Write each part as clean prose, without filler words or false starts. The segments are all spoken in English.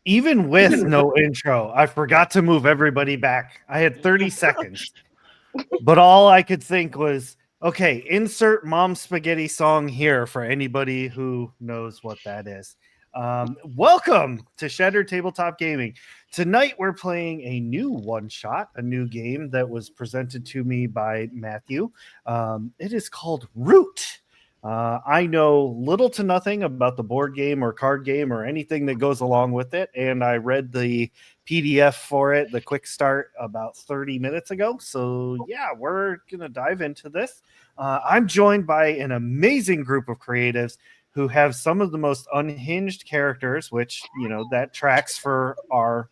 Even with no intro, I forgot to move everybody back. I had 30 seconds. But all I could think was, okay, insert Mom Spaghetti song here for anybody who knows what that is. Welcome to Shattered Tabletop Gaming. Tonight we're playing a new one-shot, a new game that was presented to me by Matthew. It is called Root. I know little to nothing about the board game or card game or anything that goes along with it, and I read the PDF for it, the quick start, about 30 minutes ago. So yeah, we're gonna dive into this. I'm joined by an amazing group of creatives who have some of the most unhinged characters, which that tracks for our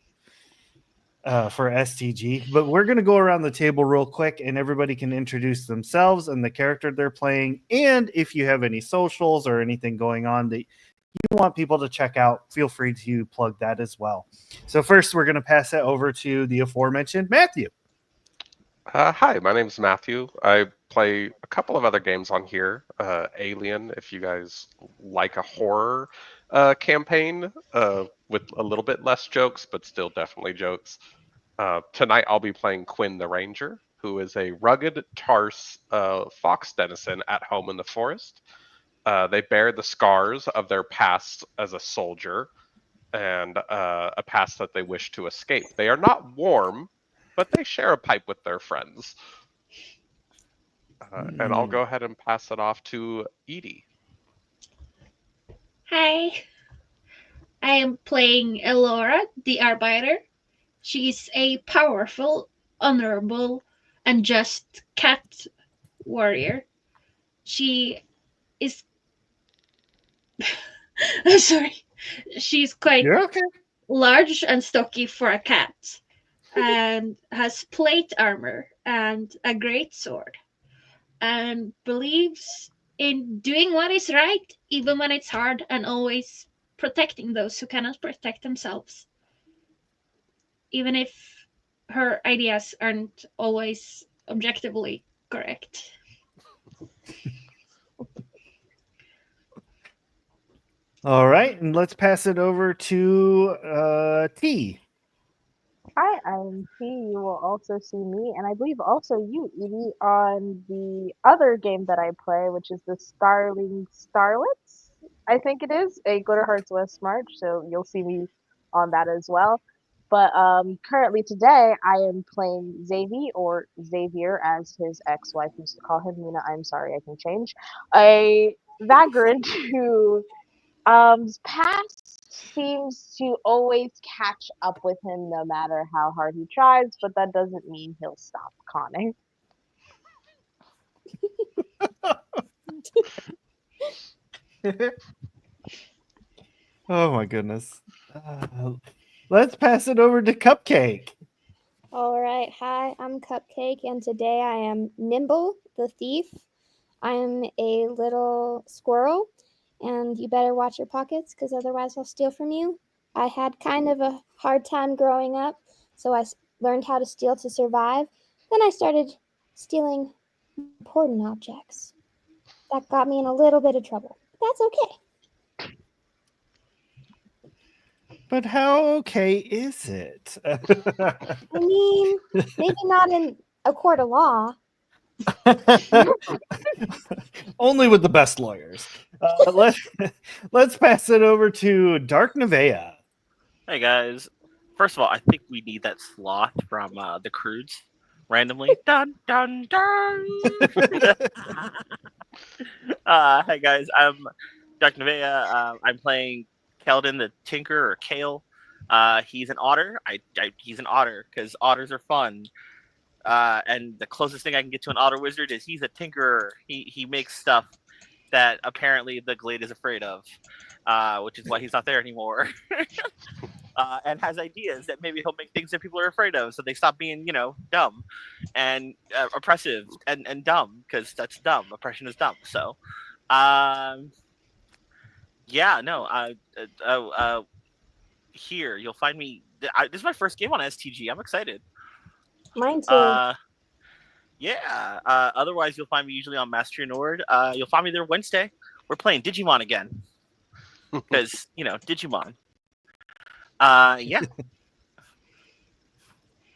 for STG. But we're going to go around the table real quick and everybody can introduce themselves and the character they're playing. And if you have any socials or anything going on that you want people to check out, feel free to plug that as well. So first, we're going to pass it over to the aforementioned Matthew. Hi, my name's Matthew. I play a couple of other games on here. Alien, if you guys like a horror campaign with a little bit less jokes, but still definitely jokes. Tonight I'll be playing Quinn the Ranger, who is a rugged Tarse fox denizen at home in the forest. They bear the scars of their past as a soldier and a past that they wish to escape. They are not warm, but they share a pipe with their friends. And I'll go ahead and pass it off to Edie. Hi, I am playing Elora, the Arbiter. She's a powerful, honorable, and just cat warrior. She is. I'm sorry. She's quite large and stocky for a cat, and has plate armor and a great sword, and believes in doing what is right, even when it's hard, and always protecting those who cannot protect themselves, even if her ideas aren't always objectively correct. All right, and let's pass it over to T. Hi, I'm T. You will also see me, and I believe also you, Edie, on the other game that I play, which is the Starling Starlets. I think it is a Glitter Hearts West March, so you'll see me on that as well. But currently today, I am playing Xavier, or Xavier, as his ex-wife used to call him. Mina, I'm sorry, I can change. A vagrant who past seems to always catch up with him no matter how hard he tries, but that doesn't mean he'll stop conning. Oh my goodness. Let's pass it over to Cupcake. All right. Hi, I'm Cupcake, and today I am Nimble, the thief. I am a little squirrel, and you better watch your pockets, because otherwise I'll steal from you. I had kind of a hard time growing up, so I learned how to steal to survive. Then I started stealing important objects. That got me in a little bit of trouble. But that's okay. But how okay is it? I mean, maybe not in a court of law. Only with the best lawyers. Let's pass it over to Dark Nevea. Hey guys. First of all, I think we need that sloth from the Croods randomly. Dun dun dun. Hey guys, I'm Dark Nevea. I'm playing Keldon the Tinker, or Kale. He's an otter. He's an otter because otters are fun. And the closest thing I can get to an otter wizard is he's a tinkerer. He makes stuff that apparently the Glade is afraid of, which is why he's not there anymore. And has ideas that maybe he'll make things that people are afraid of, so they stop being, dumb and oppressive and dumb, because that's dumb. Oppression is dumb. So, here you'll find me. This is my first game on STG. I'm excited. Mine too. Otherwise, you'll find me usually on Mastery Nord. You'll find me there Wednesday. We're playing Digimon again. Because, Digimon. Yeah.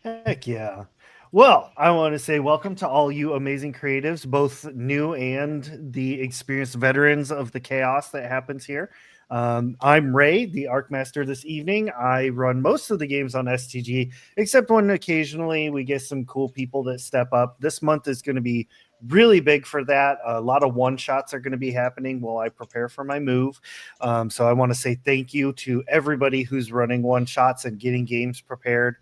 Heck yeah. Well, I want to say welcome to all you amazing creatives, both new and the experienced veterans of the chaos that happens here. I'm Ray, the Arcmaster this evening. I run most of the games on STG, except when occasionally we get some cool people that step up. This month is going to be really big for that. A lot of one-shots are going to be happening while I prepare for my move. So I want to say thank you to everybody who's running one-shots and getting games prepared.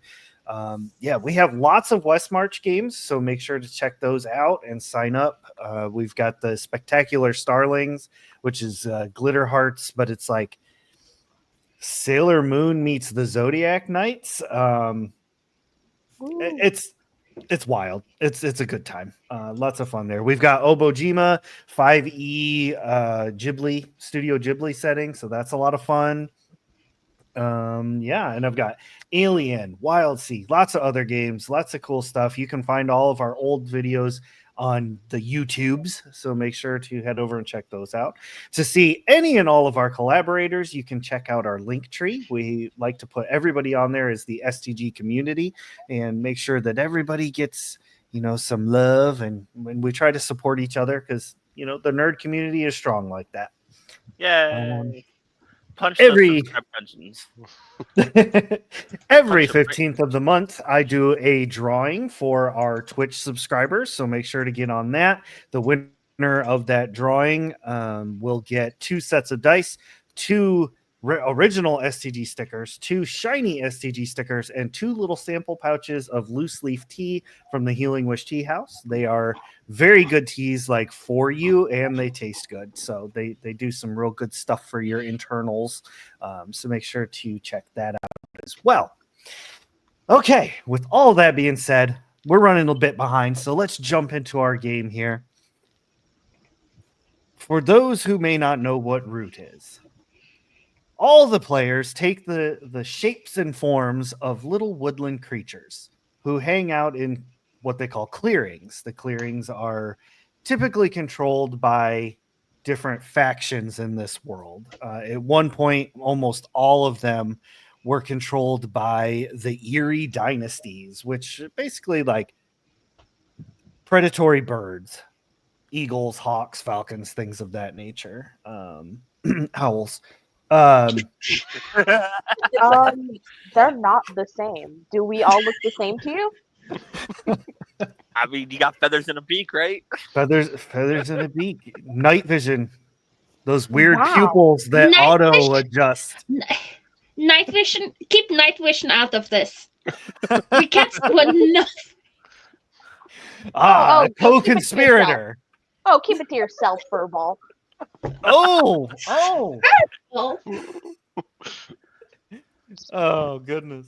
Yeah, we have lots of West March games, so make sure to check those out and sign up. We've got the Spectacular Starlings, which is Glitter Hearts, but it's like Sailor Moon meets the Zodiac Knights. It's wild. It's a good time. Lots of fun there. We've got Obojima 5e Ghibli Studio Ghibli setting, so that's a lot of fun. Yeah, and I've got Alien, Wild Sea, lots of other games, lots of cool stuff. You can find all of our old videos on the YouTubes, so make sure to head over and check those out. To see any and all of our collaborators, you can check out our link tree. We like to put everybody on there as the STG community and make sure that everybody gets, some love, and when we try to support each other, because the nerd community is strong like that. Yeah. Punch every those dungeons. Every 15th of the month, I do a drawing for our Twitch subscribers, so make sure to get on that. The winner of that drawing will get 2 sets of dice, 2 original STG stickers, 2 shiny STG stickers, and 2 little sample pouches of loose leaf tea from the Healing Wish Tea House. They are very good teas, like for you, and they taste good. So they do some real good stuff for your internals. So make sure to check that out as well. Okay, with all that being said, we're running a bit behind, so let's jump into our game here. For those who may not know what Root is, all the players take the shapes and forms of little woodland creatures who hang out in what they call clearings. The clearings are typically controlled by different factions in this world. At one point, almost all of them were controlled by the Eerie dynasties, which basically like predatory birds, eagles, hawks, falcons, things of that nature. Owls. They're not the same. Do we all look the same to you? I mean, you got feathers and a beak, right? Feathers and a beak. Night vision. Those weird pupils that auto adjust. Night vision. Keep night vision out of this. We can't spoil enough. Co-conspirator. Keep it to yourself, Furball. Oh, goodness.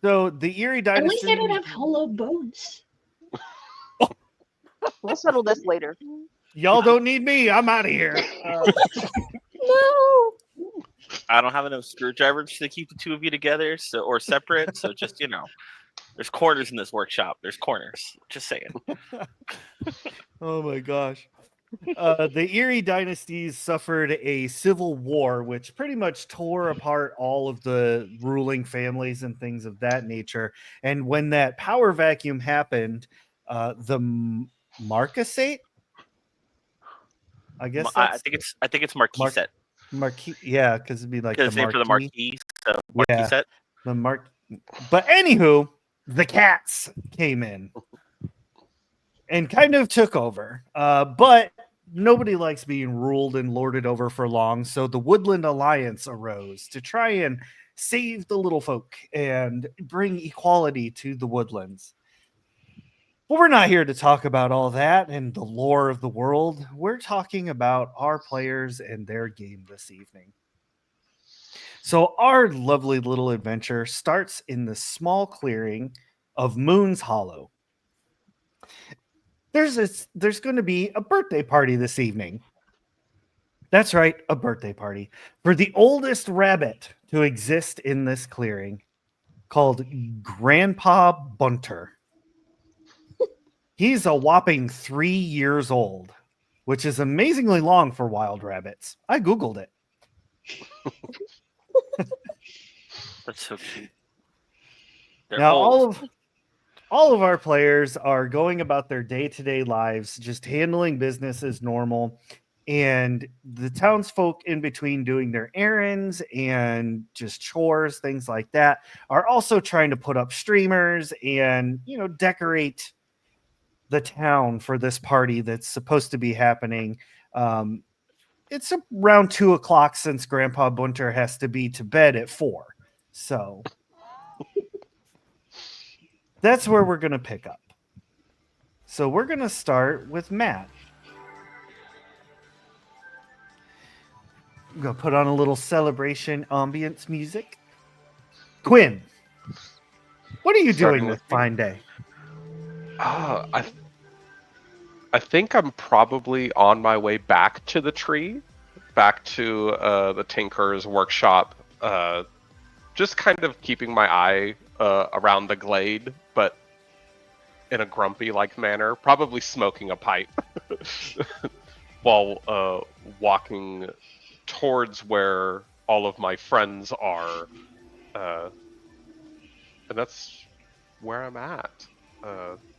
So the Eerie dynasty. At least I don't have hollow bones. We'll settle this later. Y'all don't need me. I'm out of here. No. I don't have enough screwdrivers to keep the two of you together, or separate. So just there's corners in this workshop. There's corners. Just saying. Oh my gosh. The Eerie dynasties suffered a civil war, which pretty much tore apart all of the ruling families and things of that nature. And when that power vacuum happened, the Marquisate, I guess I think it's Marquisate. Marquis, yeah, because it'd be like the name for the Marquis. So Marquisate. Yeah, But anywho, the cats came in and kind of took over. But nobody likes being ruled and lorded over for long, so the Woodland Alliance arose to try and save the little folk and bring equality to the woodlands. But we're not here to talk about all that and the lore of the world. We're talking about our players and their game this evening. So our lovely little adventure starts in the small clearing of Moon's Hollow. There's going to be a birthday party this evening. That's right, a birthday party for the oldest rabbit to exist in this clearing, called Grandpa Bunter. He's a whopping 3 years old, which is amazingly long for wild rabbits. I Googled it. That's so cute. They're Now old. all of our players are going about their day-to-day lives, just handling business as normal. And the townsfolk in between doing their errands and just chores, things like that, are also trying to put up streamers and, decorate the town for this party that's supposed to be happening. It's around 2 o'clock since Grandpa Bunter has to be to bed at 4. So that's where we're going to pick up. So we're going to start with Matt. I'm going to put on a little celebration ambience music. Quinn, what are you Starting doing with this me. fine day? I think I'm probably on my way back to the tree, back to the Tinker's workshop. Just kind of keeping my eye around the glade, but in a grumpy-like manner, probably smoking a pipe while walking towards where all of my friends are. And that's where I'm at.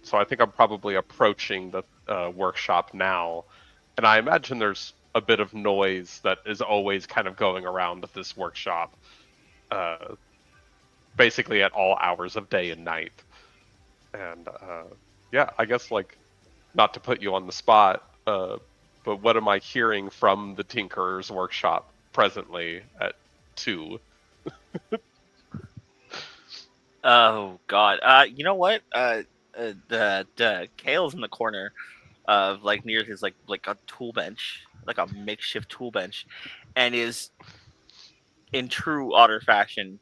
So I think I'm probably approaching the workshop now, and I imagine there's a bit of noise that is always kind of going around at this workshop, basically at all hours of day and night. And yeah, I guess not to put you on the spot, but what am I hearing from the Tinkerer's workshop presently at 2? Oh God. You know what? The Kale's in the corner of near his like a tool bench, like a makeshift tool bench, and is in true otter fashion.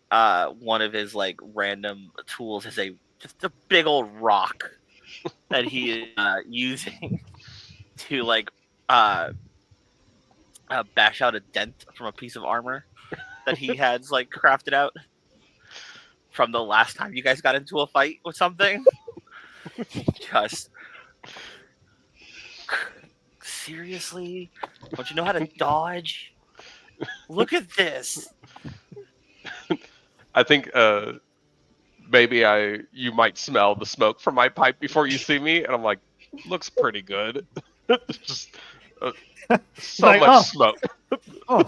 One of his random tools is just a big old rock that he is using to bash out a dent from a piece of armor that he has crafted out from the last time you guys got into a fight with something. Just seriously, don't you know how to dodge? Look at this. I think maybe you might smell the smoke from my pipe before you see me, and I'm like, looks pretty good. Just so much smoke. Oh,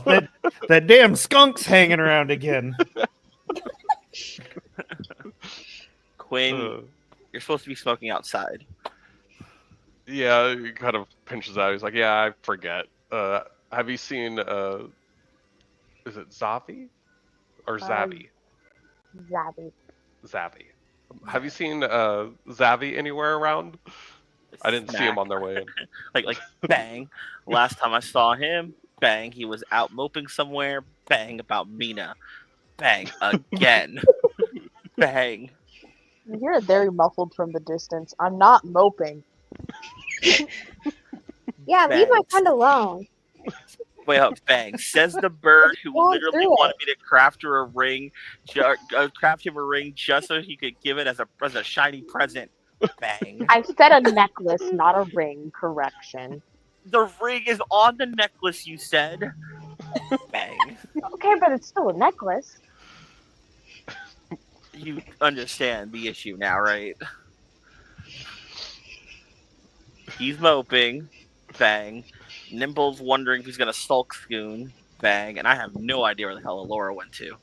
that damn skunk's hanging around again. Quinn, you're supposed to be smoking outside. Yeah, he kind of pinches out. He's like, yeah, I forget. Have you seen, is it Zavi? Or Zavi? Zabby. Zavi. Have you seen Zavi anywhere around? I didn't see him on their way in. like bang. Last time I saw him, bang, he was out moping somewhere. Bang about Mina. Bang again. Bang. You hear it very muffled from the distance. I'm not moping. Yeah, leave my friend alone. Wait up, bang. Says the bird who literally wanted me to craft her a ring, craft him a ring just so he could give it as a shiny present. Bang. I said a necklace, not a ring. Correction. The ring is on the necklace, you said. Bang. Okay, but it's still a necklace. You understand the issue now, right? He's moping. Bang. Nimble's wondering if he's gonna sulk soon. Bang. And I have no idea where the hell Laura went to.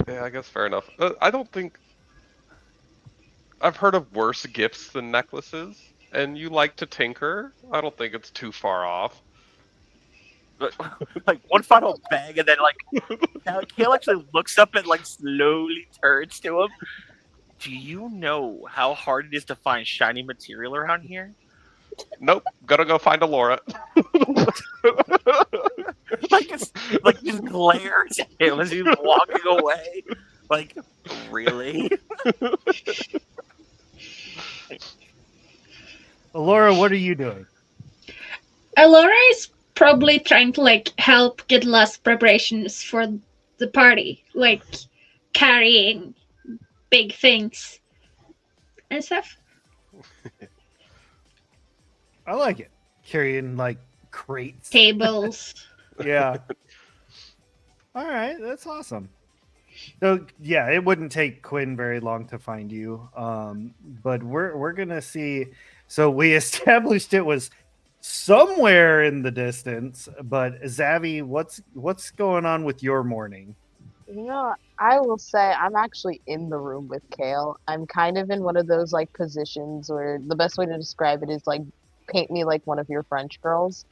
Yeah, I guess fair enough. I don't think I've heard of worse gifts than necklaces, and you like to tinker. I don't think it's too far off. But, one final bang, and then now Kale actually looks up and slowly turns to him. Do you know how hard it is to find shiny material around here? Nope, gotta go find a Laura. Just glares at him as he's walking away. Really? Laura, what are you doing? Laura is probably trying to help get last preparations for the party, carrying big things and stuff. I like it. Carrying crates. Tables. Yeah. All right, that's awesome. So yeah, it wouldn't take Quinn very long to find you. But we're gonna see. So we established it was somewhere in the distance, but Zavi, what's going on with your morning? You know, I will say I'm actually in the room with Kale. I'm kind of in one of those like positions where the best way to describe it is like paint me like one of your French girls.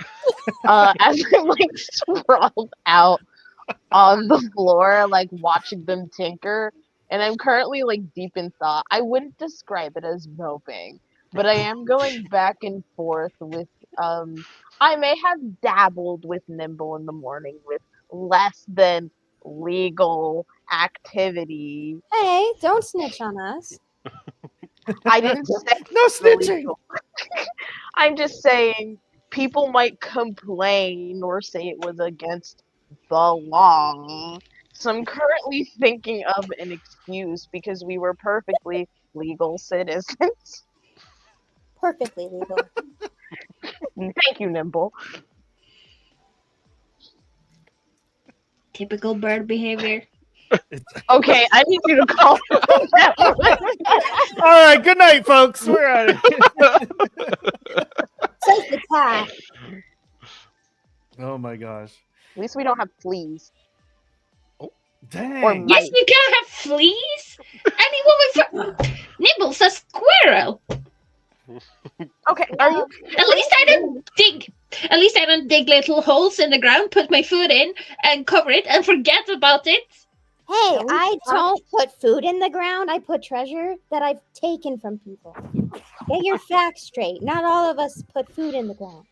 As I'm like sprawled out on the floor, like watching them tinker. And I'm currently like deep in thought. I wouldn't describe it as moping, but I am going back and forth with I may have dabbled with Nimble in the morning with less than legal activity. Hey, don't snitch on us. I didn't say No snitching. illegal. I'm just saying people might complain or say it was against the law. So I'm currently thinking of an excuse because we were perfectly legal citizens. Perfectly legal. Thank you, Nimble. Typical bird behavior. Okay, I need you to call that one. All right, good night, folks. We're out of here. Says the cat. Oh my gosh. At least we don't have fleas. Dang. Or Yes, mice. you can have fleas. Anyone with Nimble's a squirrel. Okay, are you At least I don't dig. At least I don't dig little holes in the ground, put my foot in, and cover it, and forget about it. Hey, At least I not- don't put food in the ground. I put treasure that I've taken from people. Get your facts straight. Not all of us put food in the ground.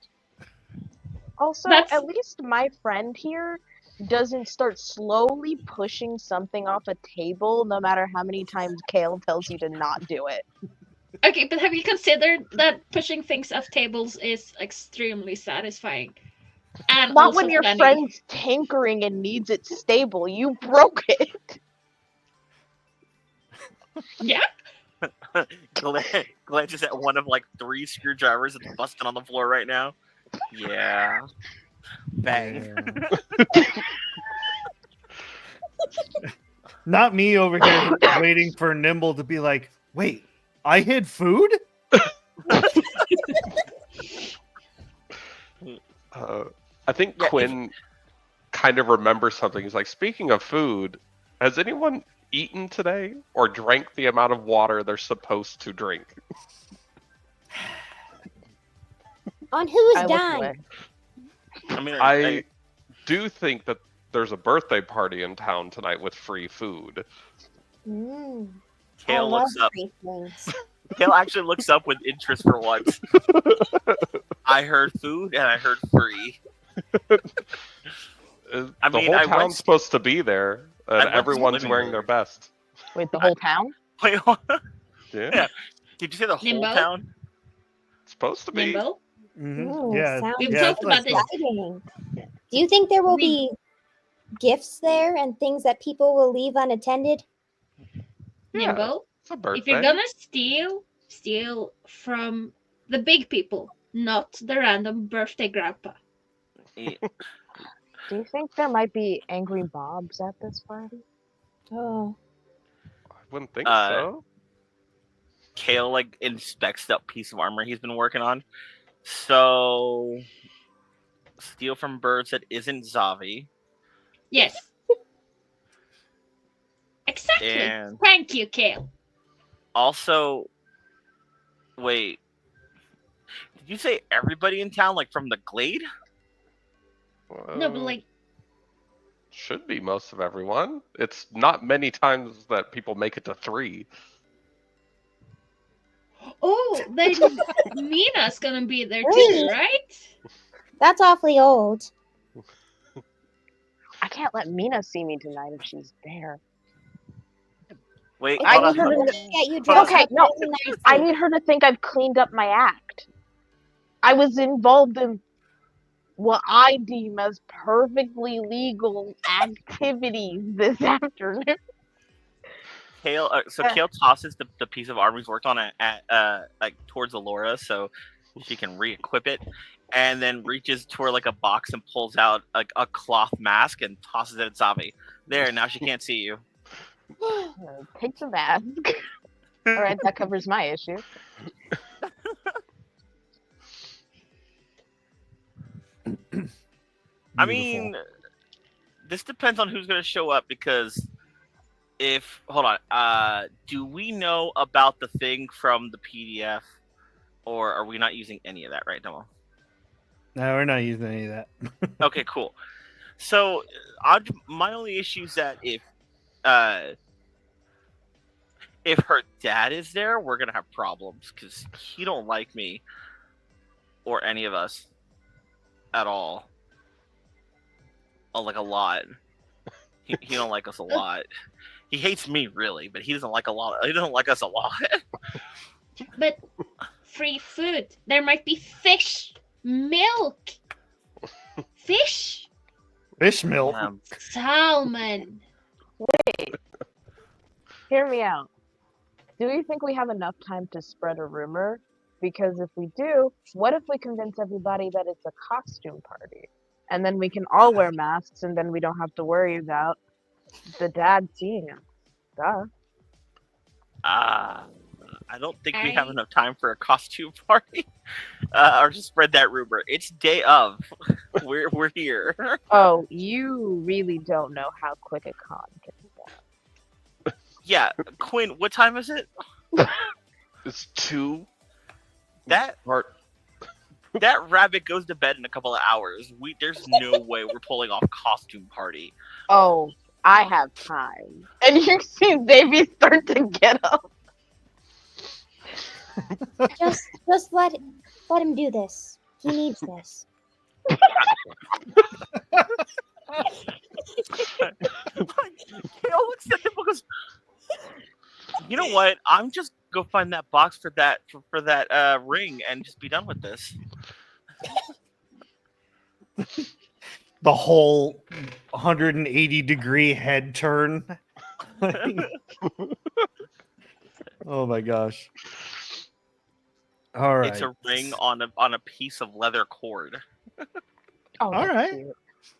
Also, That's- at least my friend here doesn't start slowly pushing something off a table no matter how many times Kale tells you to not do it. Okay, but have you considered that pushing things off tables is extremely satisfying? And Not also when your funny. friend's tinkering and needs it stable. You broke it. Yeah? Glances at one of like 3 screwdrivers that's busting on the floor right now. Yeah. Bang. Yeah. Not me over here waiting for Nimble to be like, wait, I hid food? I think Yeah, Quinn kind of remembers something. He's like, speaking of food, has anyone eaten today or drank the amount of water they're supposed to drink? On whose I look dime? away. I mean, I do think that there's a birthday party in town tonight with free food. Mm, I Kale love looks up. free things. Kale actually looks up with interest for once. I heard food and I heard free. I The mean, whole I town's went- supposed to be there, I and went to the everyone's living wearing room. their best. Wait, the whole town? Wait, what? Yeah, Yeah. Did you say the whole Nimbo? town? it's supposed to be. Nimble? Ooh, Yeah, sounds We've yeah, talked about this. exciting. Do you think there will be gifts there and things that people will leave unattended? Yeah, Nimble? it's a birthday. If you're gonna steal from the big people, not the random birthday grandpa. Yeah. Do you think there might be angry mobs at this party? Oh, I wouldn't think Uh, so. Kale like inspects that piece of armor he's been working on. So steal from birds that isn't Zavi. Yes. Exactly. And Thank you, Kale. also wait. Did you say everybody in town, like from the glade? No, but like, Should be most of everyone. It's not many times that people make it to 3. oh, then Mina's gonna be there too, Really? right? that's awfully old. I can't let Mina see me tonight if she's there. Wait, I hold need her on. to. Get you dressed Okay, up no, really nicely. I need her to think I've cleaned up my act. I was involved in what I deem as perfectly legal activities this afternoon. Kale, so Kale tosses the piece of armor he's worked on at like towards Alora so she can re-equip it, and then reaches toward like a box and pulls out a cloth mask and tosses it at Zavi. There, now she can't see you. Take the mask. All right, that covers my issue. I mean, this depends on who's going to show up because hold on, do we know about the thing from the PDF, or are we not using any of that right now? No, we're not using any of that. Okay, cool. So, my only issue is that if her dad is there, we're gonna have problems because he don't like me or any of us at all. Like a lot. He don't like us a lot. He hates me really, but he doesn't like a lot. He doesn't like us a lot. But free food. There might be fish, milk, fish, milk, salmon. Wait, hear me out. Do you think we have enough time to spread a rumor? Because if we do, what if we convince everybody that it's a costume party? And then we can all wear masks, and then we don't have to worry about the dad seeing us. Duh. I don't think we have enough time for a costume party, or to spread that rumor. It's day of. We're here. Oh, you really don't know how quick a con can go. Yeah, Quinn. What time is it? It's 2. That rabbit goes to bed in a couple of hours. There's no way we're pulling off costume party. Oh, I have time. And you see Davey start to get up. Just let him do this. He needs this. Kale looks at him and goes, "You know what? I'm just go find that box for that ring and just be done with this." The whole 180-degree head turn. Oh my gosh! All right, it's a ring on a piece of leather cord. Oh, all right, cute.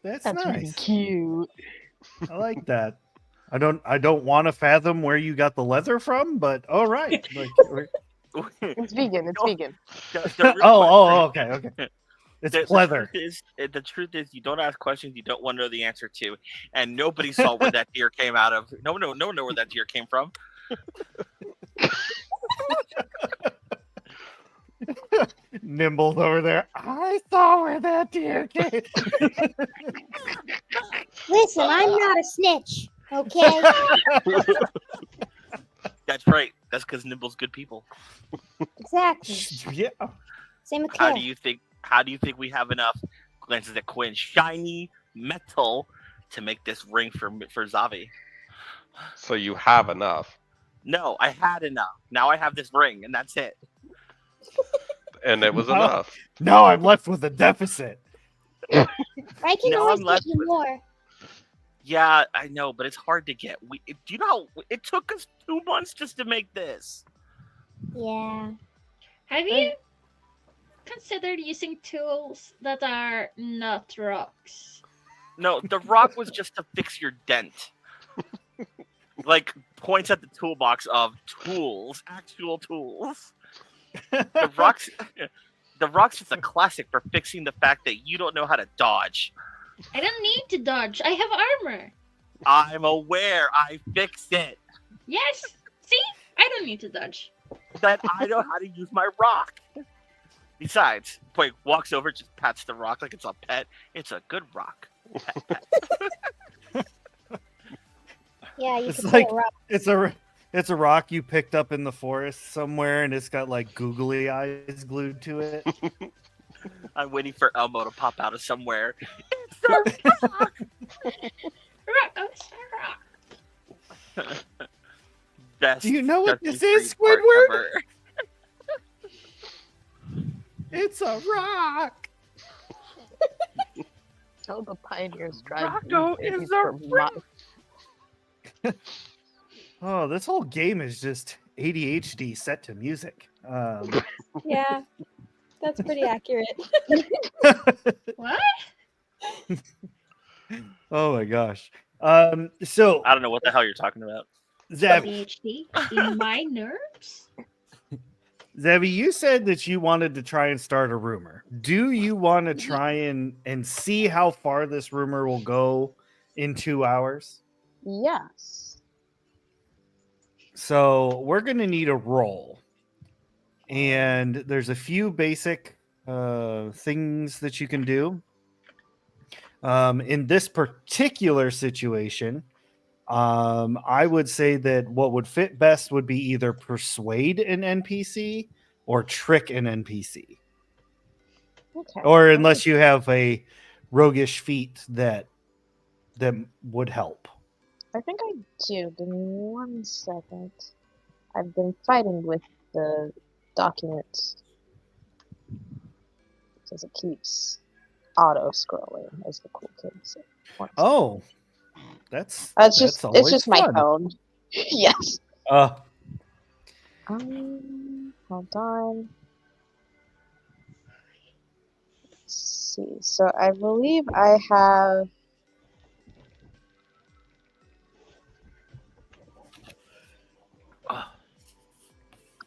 that's That's nice. really cute. I like that. I don't want to fathom where you got the leather from, but all right. It's vegan. It's vegan. Okay. It's pleather. The truth is, you don't ask questions you don't want to know the answer to, and nobody saw where that deer came out of. No one know where that deer came from. Nimble's over there. I saw where that deer came. Listen, I'm not a snitch, okay? That's right. That's because Nimble's good people. Exactly. Yeah. Same with How Kale. do you think we have enough? Glances at Quinn. Shiny metal to make this ring for Zavi. So you have enough. No, I had enough. Now I have this ring, and that's it. And it was enough. Now I'm left with a deficit. I can Now always I'm get left you with- more. Yeah, I know, but it's hard to get. Do you know how it took us 2 months just to make this? Yeah. Have you considered using tools that are not rocks? No, the rock was just to fix your dent. Like, points at the toolbox of tools, actual tools. The rock's just a classic for fixing the fact that you don't know how to dodge. I don't need to dodge. I have armor. I'm aware. I fixed it. Yes. See? I don't need to dodge. That I know how to use my rock. Besides, Quake walks over, just pats the rock like it's a pet. It's a good rock. Pet, pet. Yeah, you It's can like pull a rock. it's a rock you picked up in the forest somewhere, and it's got like googly eyes glued to it. I'm waiting for Elmo to pop out of somewhere. It's a rock. Rock. Oh, it's a rock. Best Do you know what Sesame this is, Street part Squidward? ever. It's a rock. Tell the pioneers drive. Rocco these is babies a for rock. Oh, this whole game is just ADHD set to music. Yeah. That's pretty accurate. What? Oh my gosh. So I don't know what the hell you're talking about. Zabby, ADHD in my nerves? Zabby, you said that you wanted to try and start a rumor. Do you want to try and see how far this rumor will go in 2 hours? Yes. So we're going to need a roll. And there's a few basic things that you can do. In this particular situation, I would say that what would fit best would be either persuade an NPC or trick an NPC. Okay. Or unless you have a roguish feat that would help. I think I do. Give me 1 second. I've been fighting with the document because it keeps auto scrolling, as the cool kids say. Oh, that's It's always just my fun. phone. Yes. Uh, Hold on. Let's see. So I believe I have.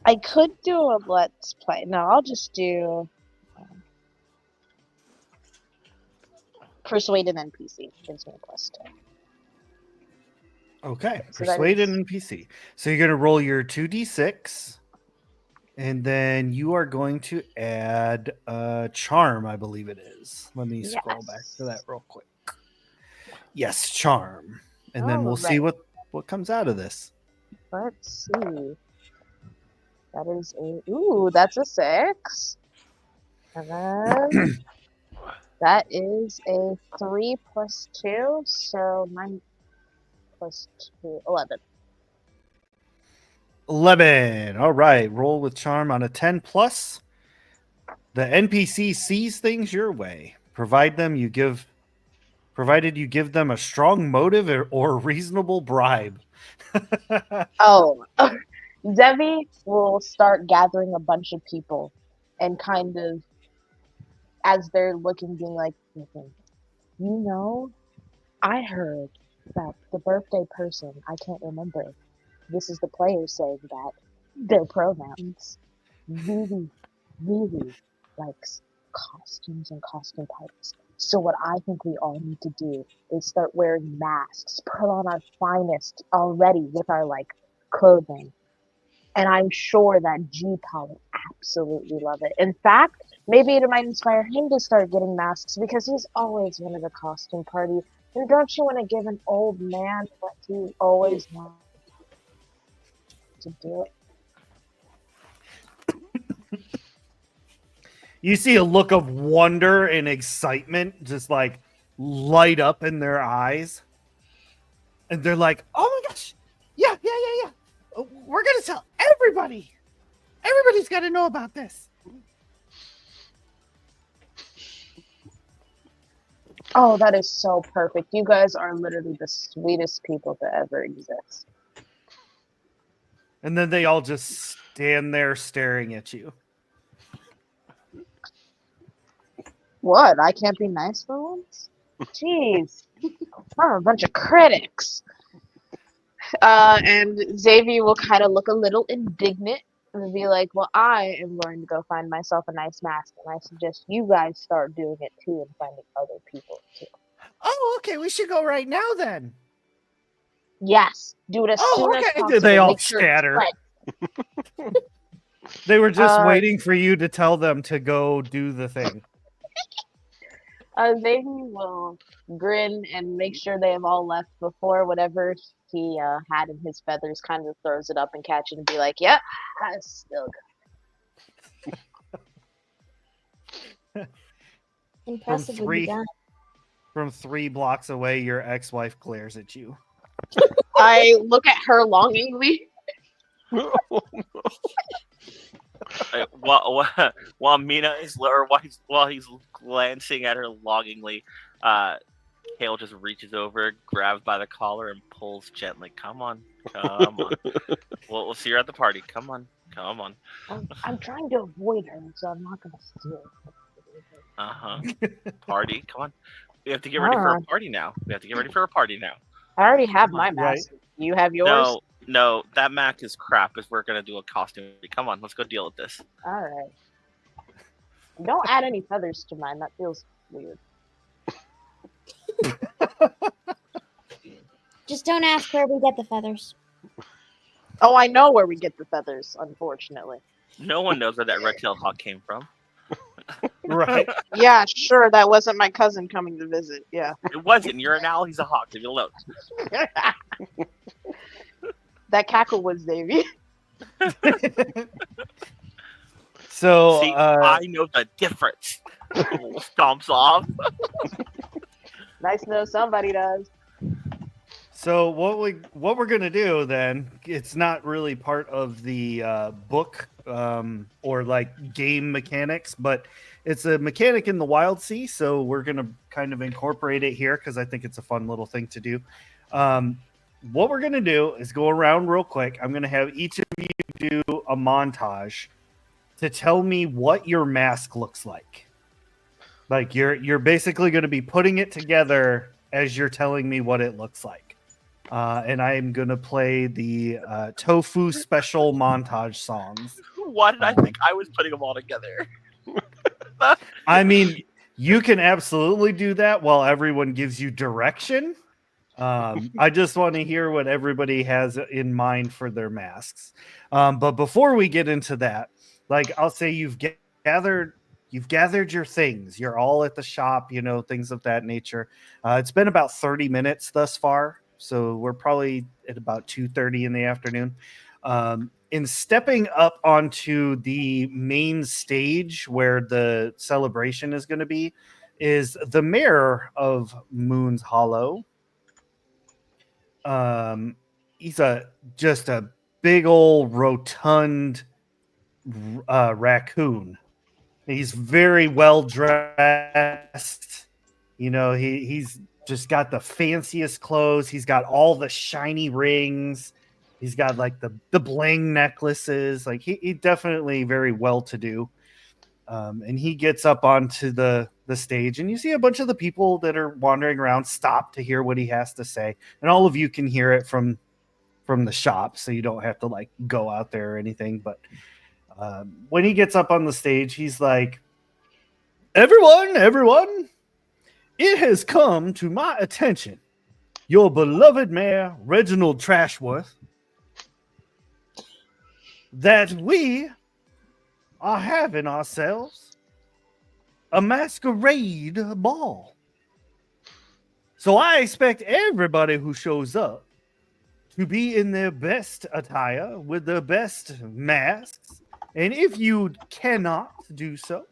I could do a let's play. No, I'll just do persuade an NPC. Gives me a +2. okay, So that persuade is- an NPC. So you're going to roll your 2d6, and then you are going to add charm, I believe it is. Let me scroll back to that real quick. Yes, charm. And then we'll see what comes out of this. Let's see. That is that's a 6. And then that is a 3 + 2, so 9 + 2, 11. 11. All right. Roll with charm on a 10 plus. The NPC sees things your way. Provided you give them a strong motive or reasonable bribe. Oh, Zevi will start gathering a bunch of people and kind of, as they're looking, being like, I heard that the birthday person, I can't remember, this is the player saying that their pronouns, really, really likes costumes and costume parties. So what I think we all need to do is start wearing masks, put on our finest already with our clothing. And I'm sure that G-Paw would absolutely love it. In fact, maybe it might inspire him to start getting masks because he's always wanted a costume party. And don't you want to give an old man what he always wanted to do? You see a look of wonder and excitement just light up in their eyes. And they're like, oh my gosh, yeah. We're going to tell everybody. Everybody's got to know about this. Oh, that is so perfect. You guys are literally the sweetest people to ever exist. And then they all just stand there staring at you. What? I can't be nice for once? Jeez. I'm a bunch of critics. And Xavier will kind of look a little indignant and be like, well, I am going to go find myself a nice mask, and I suggest you guys start doing it too and finding other people too. Oh, okay. We should go right now then. Yes. Do it as soon as possible. They all Make sure it's scatter. fresh. They were just waiting for you to tell them to go do the thing. Xavier will grin and make sure they have all left before whatever he had in his feathers kind of throws it up and catch it and be like, yep, that's still good. Impressive would be done. From 3 blocks away, your ex-wife glares at you. I look at her longingly. While Mina is, or while he's glancing at her longingly, Kale just reaches over, grabs by the collar, and pulls gently. Come on. We'll see her at the party. Come on. Come on. I'm trying to avoid her, so I'm not gonna steal. Party. Come on. We have to get ready for a party now. I already have Come my on. mask. You have yours? No, that Mac is crap. If we're gonna do a costume, come on, let's go deal with this. All right. Don't add any feathers to mine. That feels weird. Just don't ask where we get the feathers. Oh, I know where we get the feathers, unfortunately. No one knows where that red-tailed hawk came from. Right. Yeah, sure. That wasn't my cousin coming to visit. Yeah. It wasn't. You're an owl. He's a hawk. Leave it alone. That cackle was Davy. So See, I know the difference. Stomps off. Nice to know somebody does. So what we're gonna do then? It's not really part of the book or like game mechanics, but it's a mechanic in the Wild Sea. So we're gonna kind of incorporate it here because I think it's a fun little thing to do. What we're gonna do is go around real quick. I'm gonna have each of you do a montage to tell me what your mask looks like. Like you're basically gonna be putting it together as you're telling me what it looks like. And I am going to play the Tofu special montage songs. Why did I think I was putting them all together? I mean, you can absolutely do that while everyone gives you direction. I just want to hear what everybody has in mind for their masks. But before we get into that, like I'll say you've gathered your things. You're all at the shop, things of that nature. It's been about 30 minutes thus far. So we're probably at about 2:30 in the afternoon. In stepping up onto the main stage where the celebration is going to be is the mayor of Moon's Hollow. He's just a big old rotund raccoon. He's very well dressed. He's just got the fanciest clothes. He's got all the shiny rings. He's got like the bling necklaces. Like he definitely very well to do. And he gets up onto the stage, and you see a bunch of the people that are wandering around stop to hear what he has to say. And all of you can hear it from the shop, so you don't have to like go out there or anything. But when he gets up on the stage, he's like, Everyone, it has come to my attention, your beloved mayor, Reginald Trashworth, that we are having ourselves a masquerade ball. So I expect everybody who shows up to be in their best attire with their best masks. And if you cannot do so,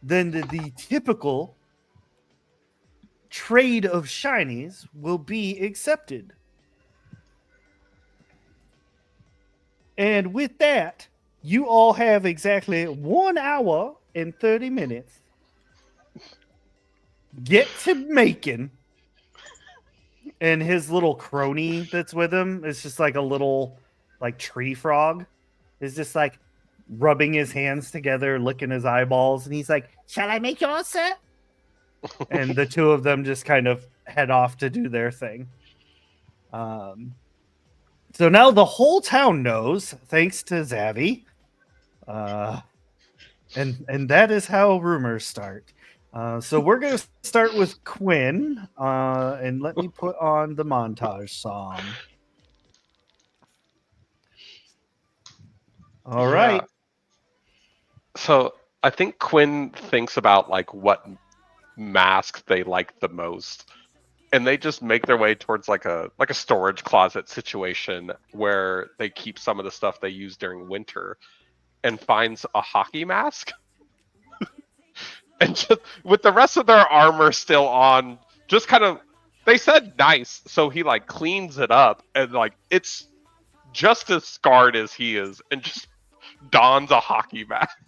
then the typical trade of shinies will be accepted. And with that, you all have exactly 1 hour and 30 minutes. Get to Macon. And his little crony that's with him is just like a little like tree frog. Is just like rubbing his hands together, licking his eyeballs, and he's like, "Shall I make yours, sir?" And the two of them just kind of head off to do their thing. So now the whole town knows, thanks to Zavi. And that is how rumors start. So we're going to start with Quinn. And let me put on the montage song. All right. So I think Quinn thinks about like what mask they like the most, and they just make their way towards like a storage closet situation where they keep some of the stuff they use during winter, and finds a hockey mask. And just with the rest of their armor still on, just kind of, they said nice, so he like cleans it up and like it's just as scarred as he is, and just dons a hockey mask.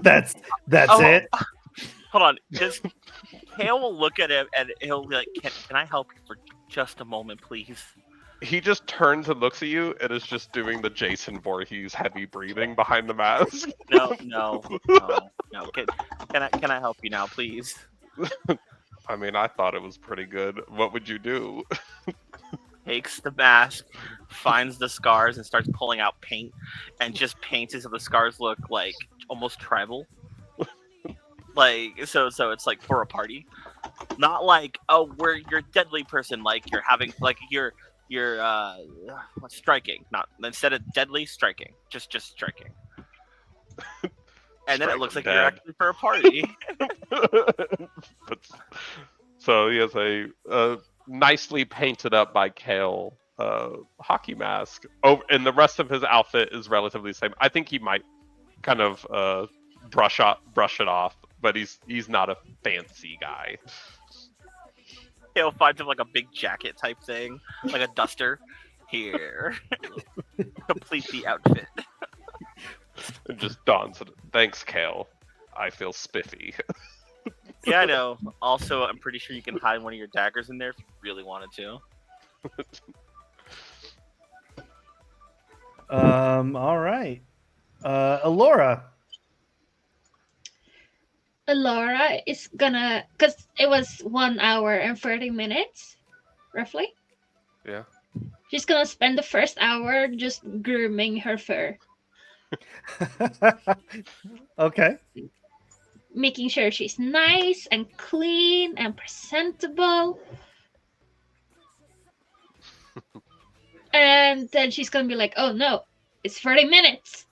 that's it. Hold on, just Hale will look at him and he'll be like, "Can I help you for just a moment, please?" He just turns and looks at you and is just doing the Jason Voorhees heavy breathing behind the mask. No. Can I help you now, please? I mean, I thought it was pretty good. What would you do? Takes the mask, finds the scars, and starts pulling out paint, and just paints it so the scars look like almost tribal. Like so it's like for a party, not like we're your deadly person, like you're having like you're striking, not instead of deadly striking, just striking. And then it looks like you're actually for a party. So he has a nicely painted up by Kale hockey mask. Oh, and the rest of his outfit is relatively the same. I think he might kind of brush it off, but he's not a fancy guy. He'll find him like a big jacket type thing, like a duster. Here, complete the outfit. It just dawns. Thanks, Kale. I feel spiffy. Yeah, I know. Also, I'm pretty sure you can hide one of your daggers in there if you really wanted to. All right. Alora. Laura is gonna, because it was 1 hour and 30 minutes, roughly. Yeah. She's gonna spend the first hour just grooming her fur, Okay. making sure she's nice and clean and presentable. And then she's gonna be like, oh no, it's 30 minutes.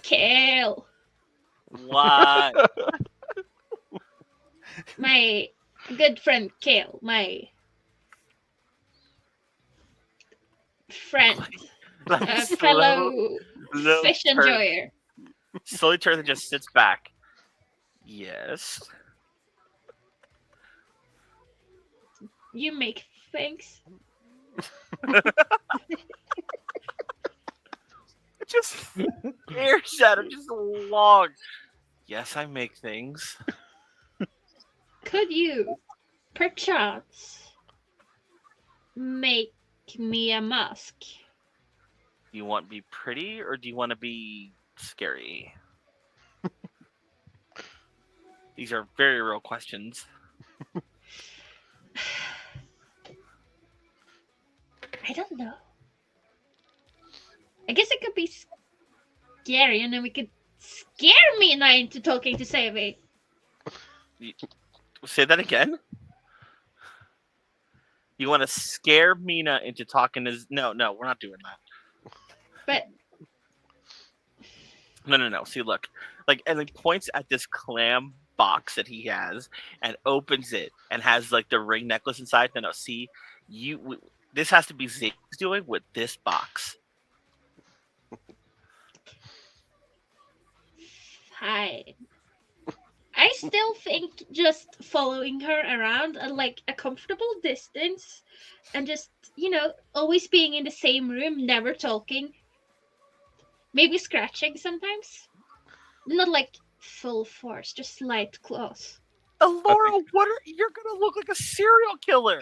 Kale. What? My good friend Kale, my friend, a fellow fish enjoyer. Slowly turns and just sits back. Yes. You make things. Just stares at him just long. Yes, I make things. Could you, perchance, make me a mask? Do you want to be pretty or do you want to be scary? These are very real questions. I don't know. I guess it could be scary, and then we could scare Mina into talking to Savvy. Say that again? You want to scare Mina into talking to... No, we're not doing that. But... No. See, look. Like, and he points at this clam box that he has and opens it and has, like, the ring necklace inside. No, see, this has to be Zig's doing with this box. Fine. I still think just following her around at like a comfortable distance and just, always being in the same room, never talking, maybe scratching sometimes. Not like full force, just slight claws. Laura, you're gonna look like a serial killer.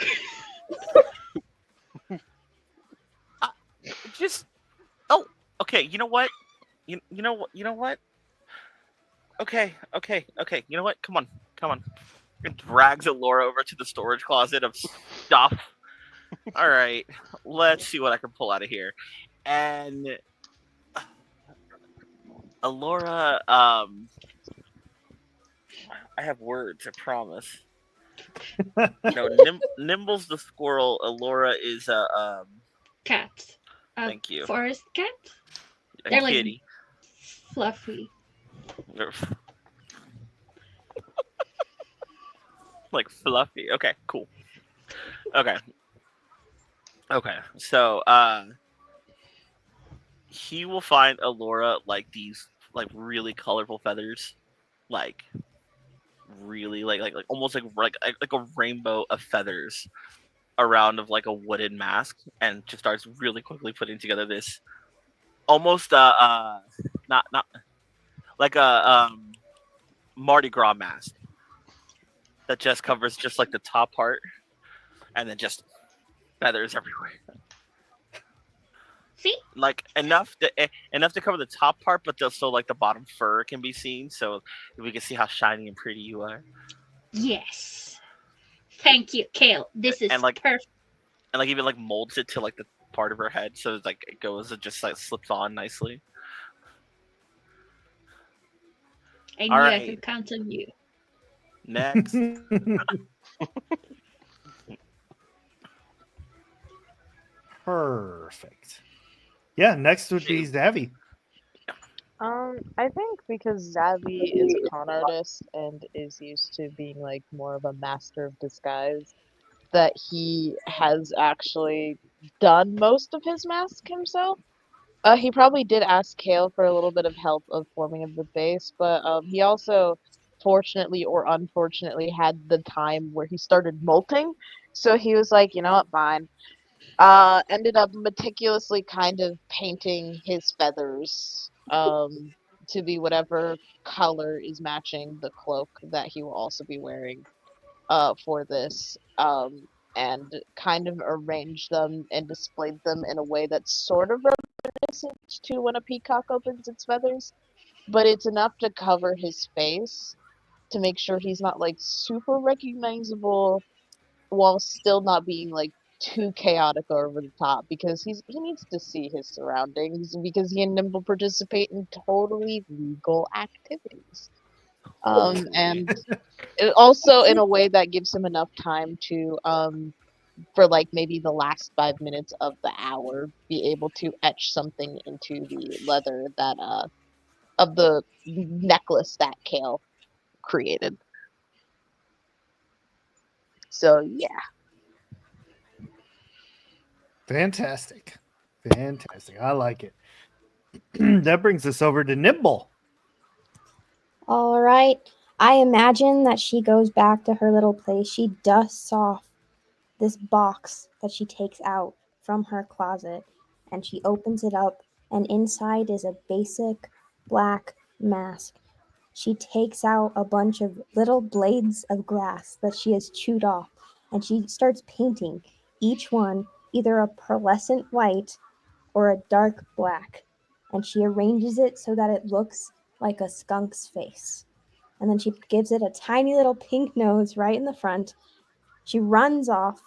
Okay. You know what? You know what? Okay. You know what? Come on. It drags Laura over to the storage closet of stuff. All right, let's see what I can pull out of here. And Laura, I have words. I promise. No, Nimble's the squirrel. Laura is a cat. Thank you. Forest cat. They're like fluffy. Like fluffy. Okay, cool. Okay. So, he will find Alora like these like really colorful feathers, like really like almost like a rainbow of feathers around of like a wooden mask, and just starts really quickly putting together this almost not like a Mardi Gras mask that just covers just like the top part, and then just feathers everywhere. See? Like enough to cover the top part, but still like the bottom fur can be seen, so we can see how shiny and pretty you are. Yes. Thank you, Kale. This is And like perfect. and like even like molds it to like the part of her head, so it's like it just like slips on nicely. I All knew I could right, count on you. next. Perfect. Yeah, next would be Zavi. I think because Zavi is a con artist and is used to being like more of a master of disguise, that he has actually done most of his mask himself. He probably did ask Kale for a little bit of help of forming of the base, but he also, fortunately or unfortunately, had the time where he started molting. So he was like, you know what, fine. Ended up meticulously kind of painting his feathers to be whatever color is matching the cloak that he will also be wearing for this, and kind of arranged them and displayed them in a way that's sort of reminiscent to when a peacock opens its feathers, but it's enough to cover his face to make sure he's not like super recognizable while still not being like too chaotic or over the top, because he needs to see his surroundings because he and Nimble participate in totally legal activities. And it also in a way that gives him enough time to for like maybe the last 5 minutes of the hour be able to etch something into the leather that of the necklace that Kale created. So yeah. Fantastic. Fantastic. I like it. That brings us over to Nimble. All right. I imagine that she goes back to her little place. She dusts off this box that she takes out from her closet, and she opens it up, and inside is a basic black mask. She takes out a bunch of little blades of grass that she has chewed off, and she starts painting each one either a pearlescent white or a dark black, and she arranges it so that it looks like a skunk's face. And then she gives it a tiny little pink nose right in the front. She runs off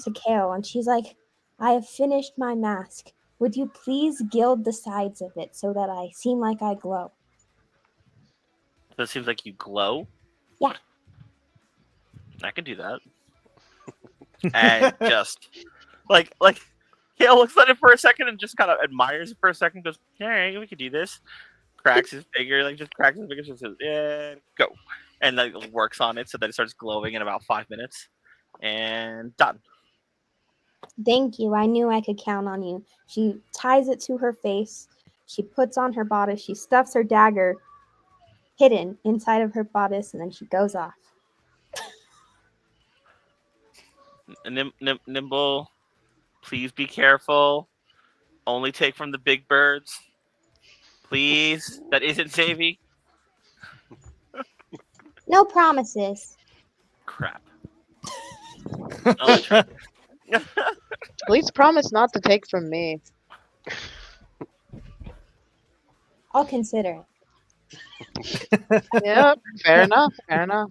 to Kale and she's like, I have finished my mask. Would you please gild the sides of it so that I seem like I glow? So it seems like you glow. Yeah. I can do that. And just like Kale looks at it for a second and just kind of admires it for a second. Goes, all right, we could do this. Cracks his finger, like just cracks his fingers, just says, yeah, go, and like works on it so that it starts glowing in about 5 minutes, and done. Thank you. I knew I could count on you. She ties it to her face. She puts on her bodice. She stuffs her dagger hidden inside of her bodice, and then she goes off. Nimble, please be careful. Only take from the big birds, please. That isn't Savvy. No promises. Crap. I'll try. Please promise not to take from me. I'll consider it. Yep, fair enough, fair enough.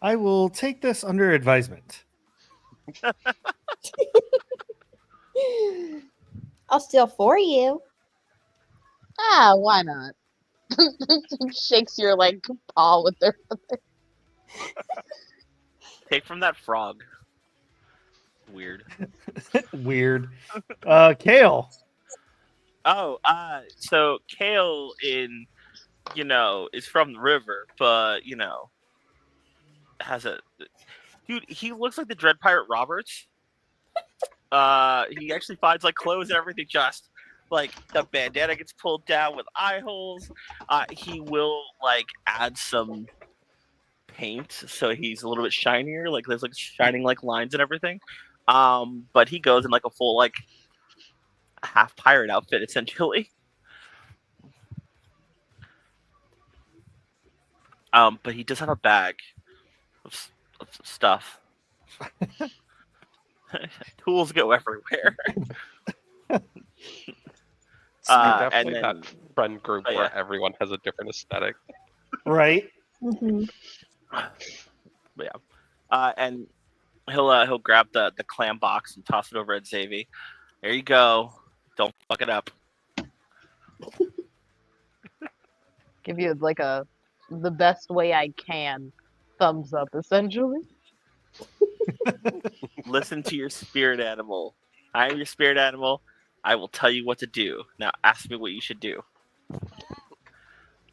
I will take this under advisement. I'll steal for you. Ah, why not? Shakes your like paw with their. Take from that frog. Weird. Weird. Kale. Oh, so Kale is from the river, but has a dude. He looks like the Dread Pirate Roberts. He actually finds like clothes and everything. Just like the bandana gets pulled down with eye holes. He will like add some paint so he's a little bit shinier. Like there's like shining like lines and everything. But he goes in like a full like half pirate outfit essentially. But he does have a bag of stuff. Tools go everywhere. You're And definitely then, that friend group oh, where yeah. everyone has a different aesthetic. Right? Hmm. But yeah. And he'll grab the clam box and toss it over at Xavi. There you go. Don't fuck it up. Give you like the best way I can thumbs up, essentially. Listen to your spirit animal. I am your spirit animal. I will tell you what to do. Now ask me what you should do.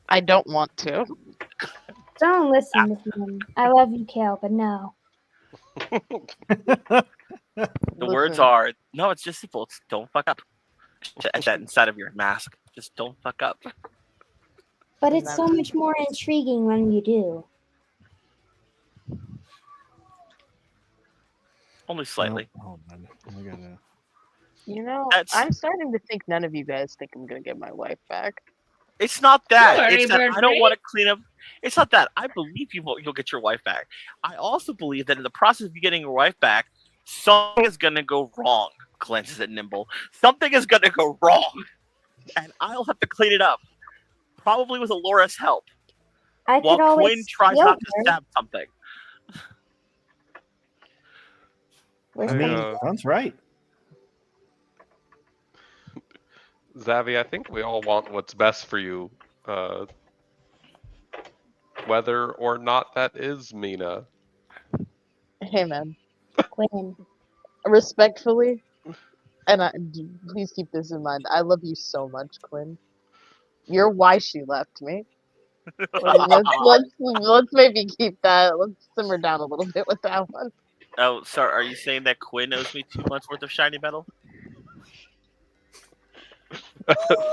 I don't want to. Don't listen to him. I love you, Kale, but no. The words Listen, are no. It's just simple. It's don't fuck up. At that inside of your mask. Just don't fuck up. But it's so much more intriguing when you do. Only slightly. Oh, hold on. I gotta... you know, That's- I'm starting to think none of you guys think I'm gonna get my wife back. It's not that. Don't worry, It's that I Birdie. don't want to clean up. It's not that. I believe you'll get your wife back. I also believe that in the process of you getting your wife back, something is gonna go wrong. Glances at Nimble. Something is gonna go wrong, and I'll have to clean it up. Probably with Alora's help. I While could always Quinn tries steal not to her. stab something. I mean, sounds right. Xavi, I think we all want what's best for you, whether or not that is Mina. Hey, man, Quinn. respectfully, and please keep this in mind. I love you so much, Quinn. You're why she left me. Let's maybe keep that. Let's simmer down a little bit with that one. Oh, sorry. Are you saying that Quinn owes me 2 months worth of shiny metal?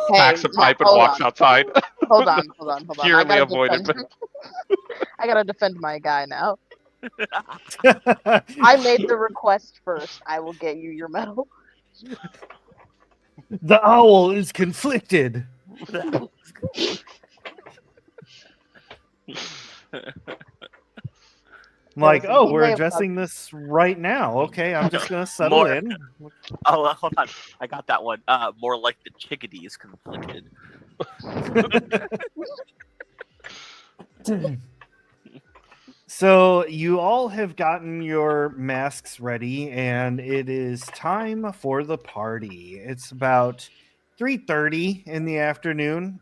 Packs a pipe and hold walks on. outside. Hold on. Purely avoided. I gotta defend my guy now. I made the request first. I will get you your medal. The owl is conflicted. I'm like, Listen, oh, he we're may have addressing this right now. Okay, I'm just gonna settle More- in. Oh, hold on. I got that one. More like the chickadees conflicted. So you all have gotten your masks ready, and it is time for the party. It's about 3:30 in the afternoon,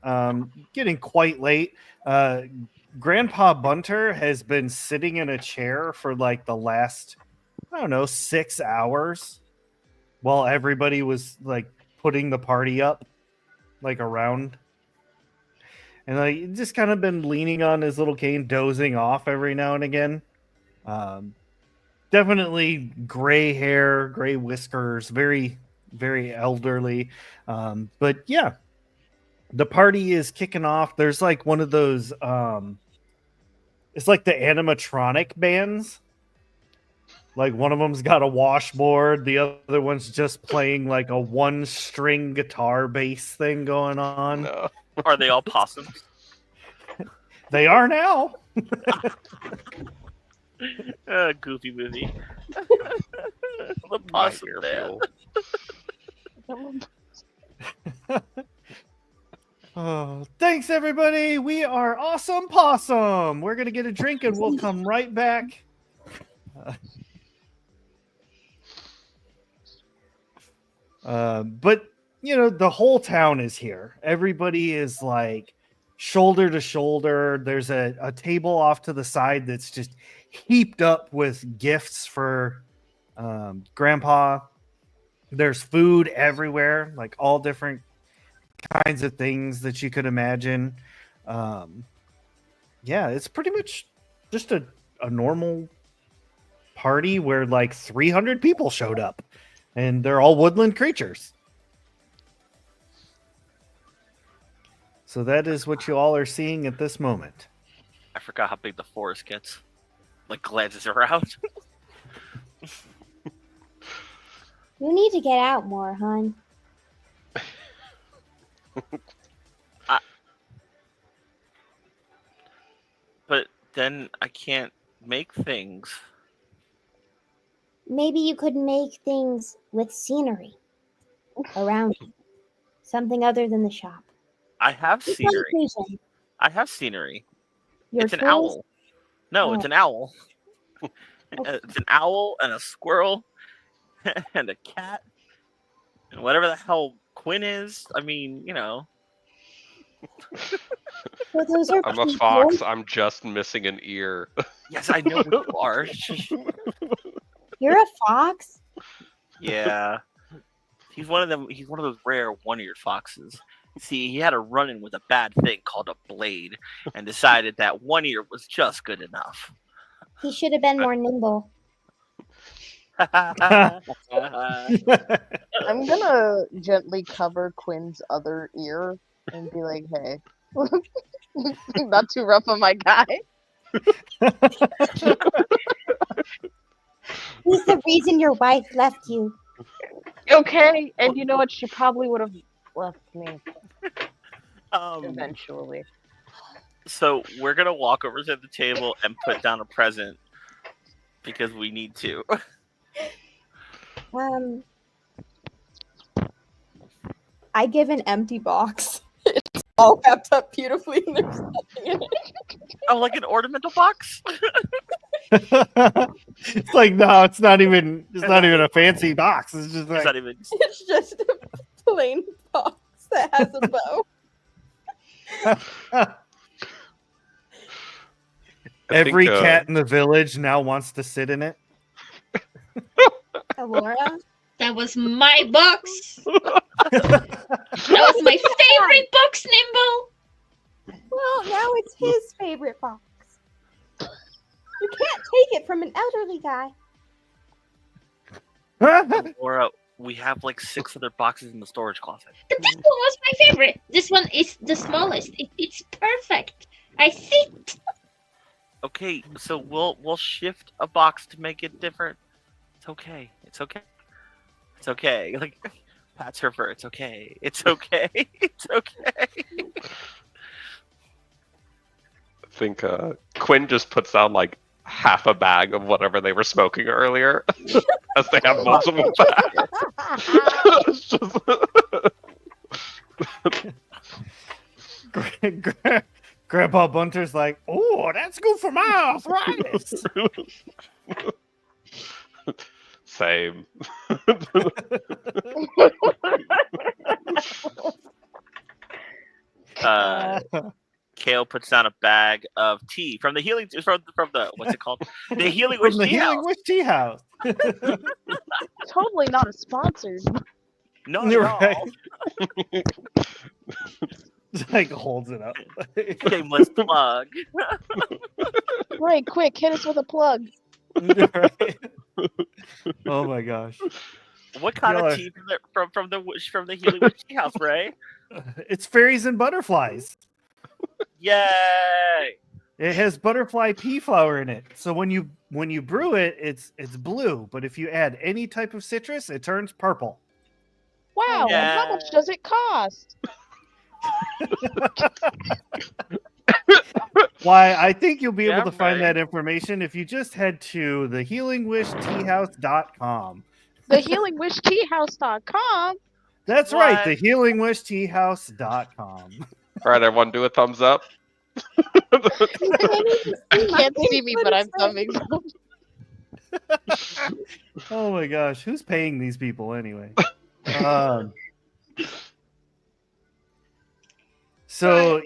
getting quite late. Grandpa Bunter has been sitting in a chair for like the last, I don't know, 6 hours while everybody was like putting the party up, like around. And like just kind of been leaning on his little cane, dozing off every now and again. Definitely gray hair, gray whiskers, very, very elderly. But yeah, the party is kicking off. There's like one of those, it's like the animatronic bands. Like one of them's got a washboard, the other one's just playing like a one string guitar bass thing going on. No. Are they all possums? They are now. Goofy movie. The possum Nightmare man. fuel. Oh, thanks everybody. We are Awesome Possum. We're gonna get a drink and we'll come right back. But you know, the whole town is here. Everybody is like shoulder to shoulder. There's a table off to the side that's just heaped up with gifts for Grandpa. There's food everywhere, like all different kinds of things that you could imagine. Yeah, it's pretty much just a normal party where like 300 people showed up and they're all woodland creatures. So that is what you all are seeing at this moment. I forgot how big the forest gets. Like glances around. You need to get out more, hon. But then I can't make things. maybe you could make things with scenery around you. Something other than the shop. I have Just on scenery. occasion. I have scenery. Your It's an tools? owl. No, Oh. it's an owl. It's an owl and a squirrel and a cat and whatever the hell Quinn is. I mean, you know. Well, those are I'm a people. fox. I'm just missing an ear. Yes, I know what you are. You're a fox? Yeah. He's one of them. He's one of those rare one-eared foxes. See, he had a run-in with a bad thing called a blade, and decided that one ear was just good enough. He should have been more nimble. I'm gonna gently cover Quinn's other ear and be like, hey, not too rough on my guy. He's the reason your wife left you. Okay, and you know what? She probably would have left me eventually. So we're gonna walk over to the table and put down a present because we need to. I give an empty box. It's all wrapped up beautifully and there's nothing in it. Oh, like an ornamental box? It's like, no, it's not even a fancy box. It's just like, It's not even. It's just a plain box that has a bow. every cat in the village now wants to sit in it. Laura? That was my box. That was my favorite box, Nimble. Well, now it's his favorite box. You can't take it from an elderly guy. Laura, we have like 6 other boxes in the storage closet. But this one was my favorite. This one is the smallest. It's perfect. I fit. Okay, so we'll shift a box to make it different. It's okay. It's okay. It's okay. Like pats her fur. It's okay. It's okay. It's okay. I think Quinn just puts down like half a bag of whatever they were smoking earlier, as they have multiple bags. It's just... Grandpa Bunter's like, oh, that's good for my arthritis. Same. Kale puts down a bag of tea from the healing from the what's it called? The Healing Witch From the Tea Healing House. Witch Tea House. Totally not a sponsor. No, You're no. right. Like holds it up. Shameless plug. Right, quick, hit us with a plug. Right? Oh my gosh. What kind Y'all of are- tea from the Healing Witch Tea House, Ray? It's fairies and butterflies. Yay! It has butterfly pea flower in it. So when you brew it, it's blue. But if you add any type of citrus, it turns purple. Wow, and how much does it cost? Why, I think you'll be Yeah, able to find right. that information if you just head to thehealingwishteahouse.com. Thehealingwishteahouse.com. That's What? right, thehealingwishteahouse.com. All right, everyone, do a thumbs up. You can't see me, but I'm thumbing. Oh my gosh, who's paying these people anyway? So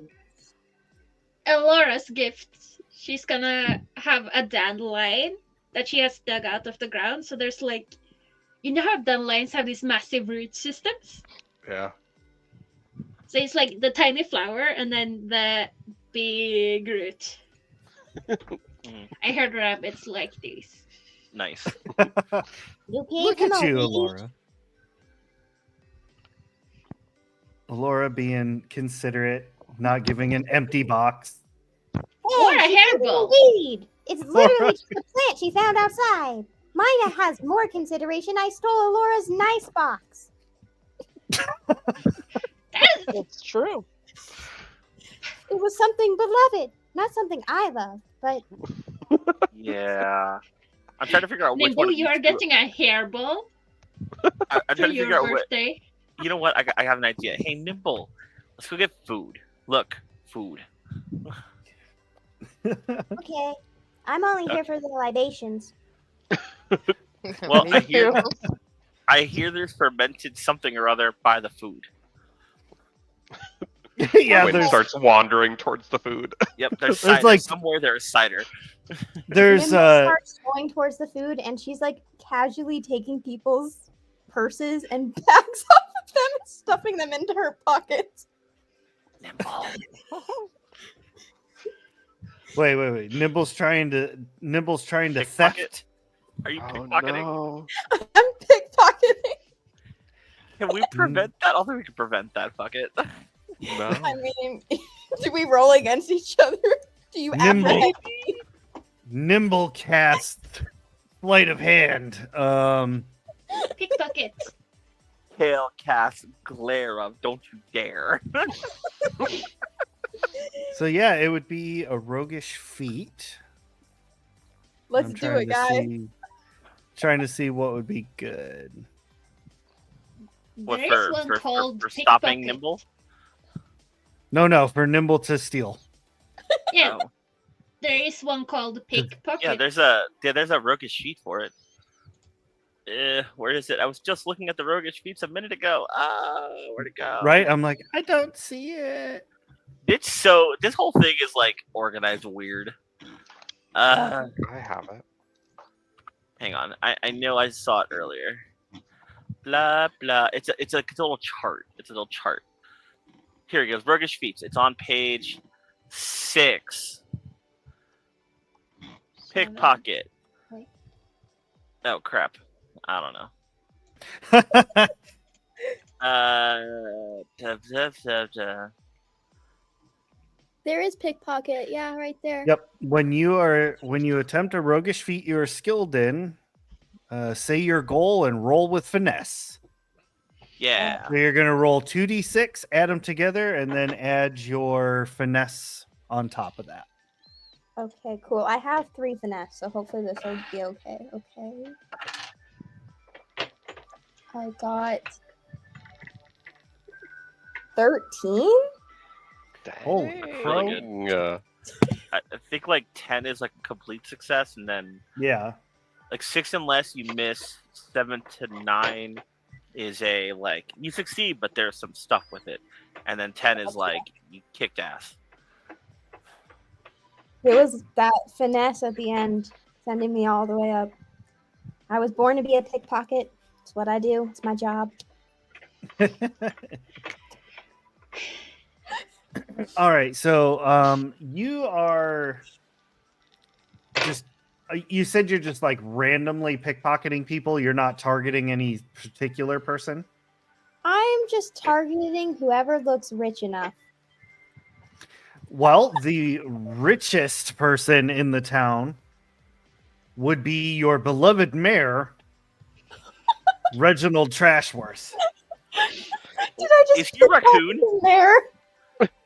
Laura's gift. She's gonna have a dandelion that she has dug out of the ground. So there's like, you know how dandelions have these massive root systems? Yeah. So it's like the tiny flower and then the big root. I heard rabbits like these. Nice. look at you, Laura. Laura being considerate, not giving an empty box. Or a hairball. Weed. It's literally just a plant she found outside. Mine has more consideration. I stole Laura's nice box. It's true. It was something beloved, not something I love, but Yeah. I'm trying to figure out which Nimble, one. you are getting a hairball I'm for trying to figure your out what. birthday. You know what? I have an idea. Hey, Nimble, let's go get food. Look, food. Okay. I'm only here for the libations. Well, Me I hear too. I hear there's fermented something or other by the food. Yeah, Wayne there's starts wandering towards the food. Yep, there's There's cider. like- Somewhere there's cider. there's Nimble starts going towards the food, and she's like casually taking people's purses and bags off of them and stuffing them into her pockets. Nimble. wait. Nimble's trying to Pickpocket? theft. Are you Oh pickpocketing? no! I'm pickpocketing. Can we prevent that? I don't think we can prevent that. Fuck it. No. I mean, do we roll against each other? Do you Nimble. apprehend? Nimble cast sleight of hand. Pickpocket. Kale cast glare of don't you dare. So yeah, it would be a roguish feat. Let's I'm do trying it, to guys. trying to see what would be good. What, There is one called for stopping pickpocket. Nimble? No, for Nimble to steal. Yeah, Oh. there is one called pickpocket. Yeah, there's a roguish feat for it. Where is it? I was just looking at the roguish feats a minute ago. Where'd it go? Right? I'm like, I don't see it. It's so this whole thing is like organized weird. I have it. Hang on. I know I saw it earlier. Blah blah. It's a little chart. It's a little chart. Here it goes. Roguish feats. It's on page 6. Pickpocket. Wait. Oh crap. I don't know. There is pickpocket. Yeah, right there. Yep. When you attempt a roguish feat you are skilled in, say your goal and roll with finesse. Yeah. So you're gonna roll 2d6, add them together, and then add your finesse on top of that. Okay, cool. I have 3 finesse, so hopefully this will be okay. Okay. I got 13? Holy crow. Dang. I think like 10 is like a complete success, and then Yeah. like 6 and less you miss. 7 to 9 is a like you succeed, but there's some stuff with it, and then 10 is like you kicked ass. It was that finesse at the end sending me all the way up. I was born to be a pickpocket. It's what I do. It's my job. All right, so you are just you said you're just like randomly pickpocketing people. You're not targeting any particular person. I'm just targeting whoever looks rich enough. Well, the richest person in the town would be your beloved mayor, Reginald Trashworth. Did I just Is he a raccoon? there?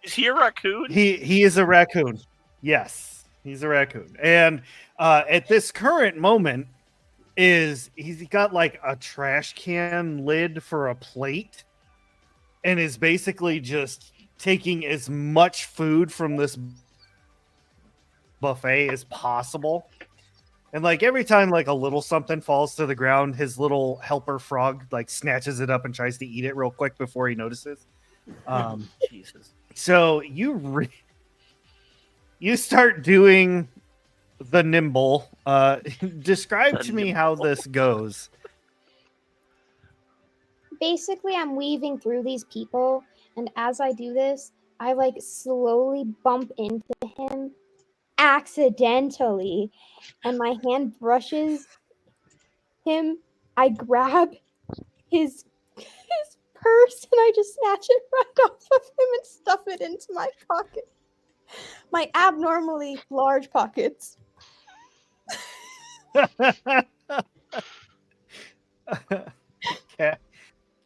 Is he a raccoon? He is a raccoon. Yes, he's a raccoon. And at this current moment, he's got like a trash can lid for a plate, and is basically just taking as much food from this buffet as possible. And like every time like a little something falls to the ground, his little helper frog like snatches it up and tries to eat it real quick before he notices. Jesus. So you start doing the nimble. Describe The to me nimble. how this goes. Basically, I'm weaving through these people, and as I do this, I like slowly bump into him accidentally, and my hand brushes him. I grab his purse and I just snatch it right off of him and stuff it into my pocket. My abnormally large pockets.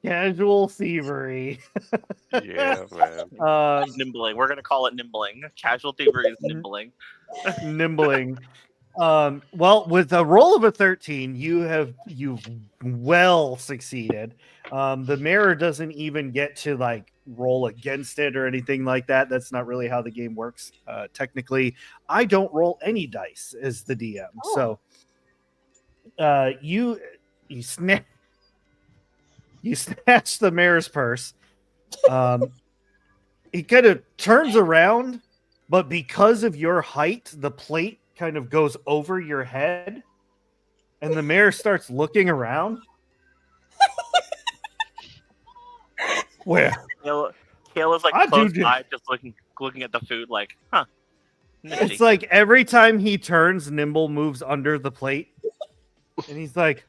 Casual thievery. Yeah, man. Nimbling. We're gonna call it nimbling. Casual thievery is nimbling. Nimbling. Well, with a roll of a 13, you've well succeeded. The mirror doesn't even get to like roll against it or anything like that. That's not really how the game works. Technically, I don't roll any dice as the DM. Oh. So you snatch the mayor's purse. He kind of turns around, but because of your height, the plate kind of goes over your head, and the mayor starts looking around. Where? Kayla's like close-eyed, just looking at the food, like, huh. Nifty. It's like every time he turns, Nimble moves under the plate, and he's like,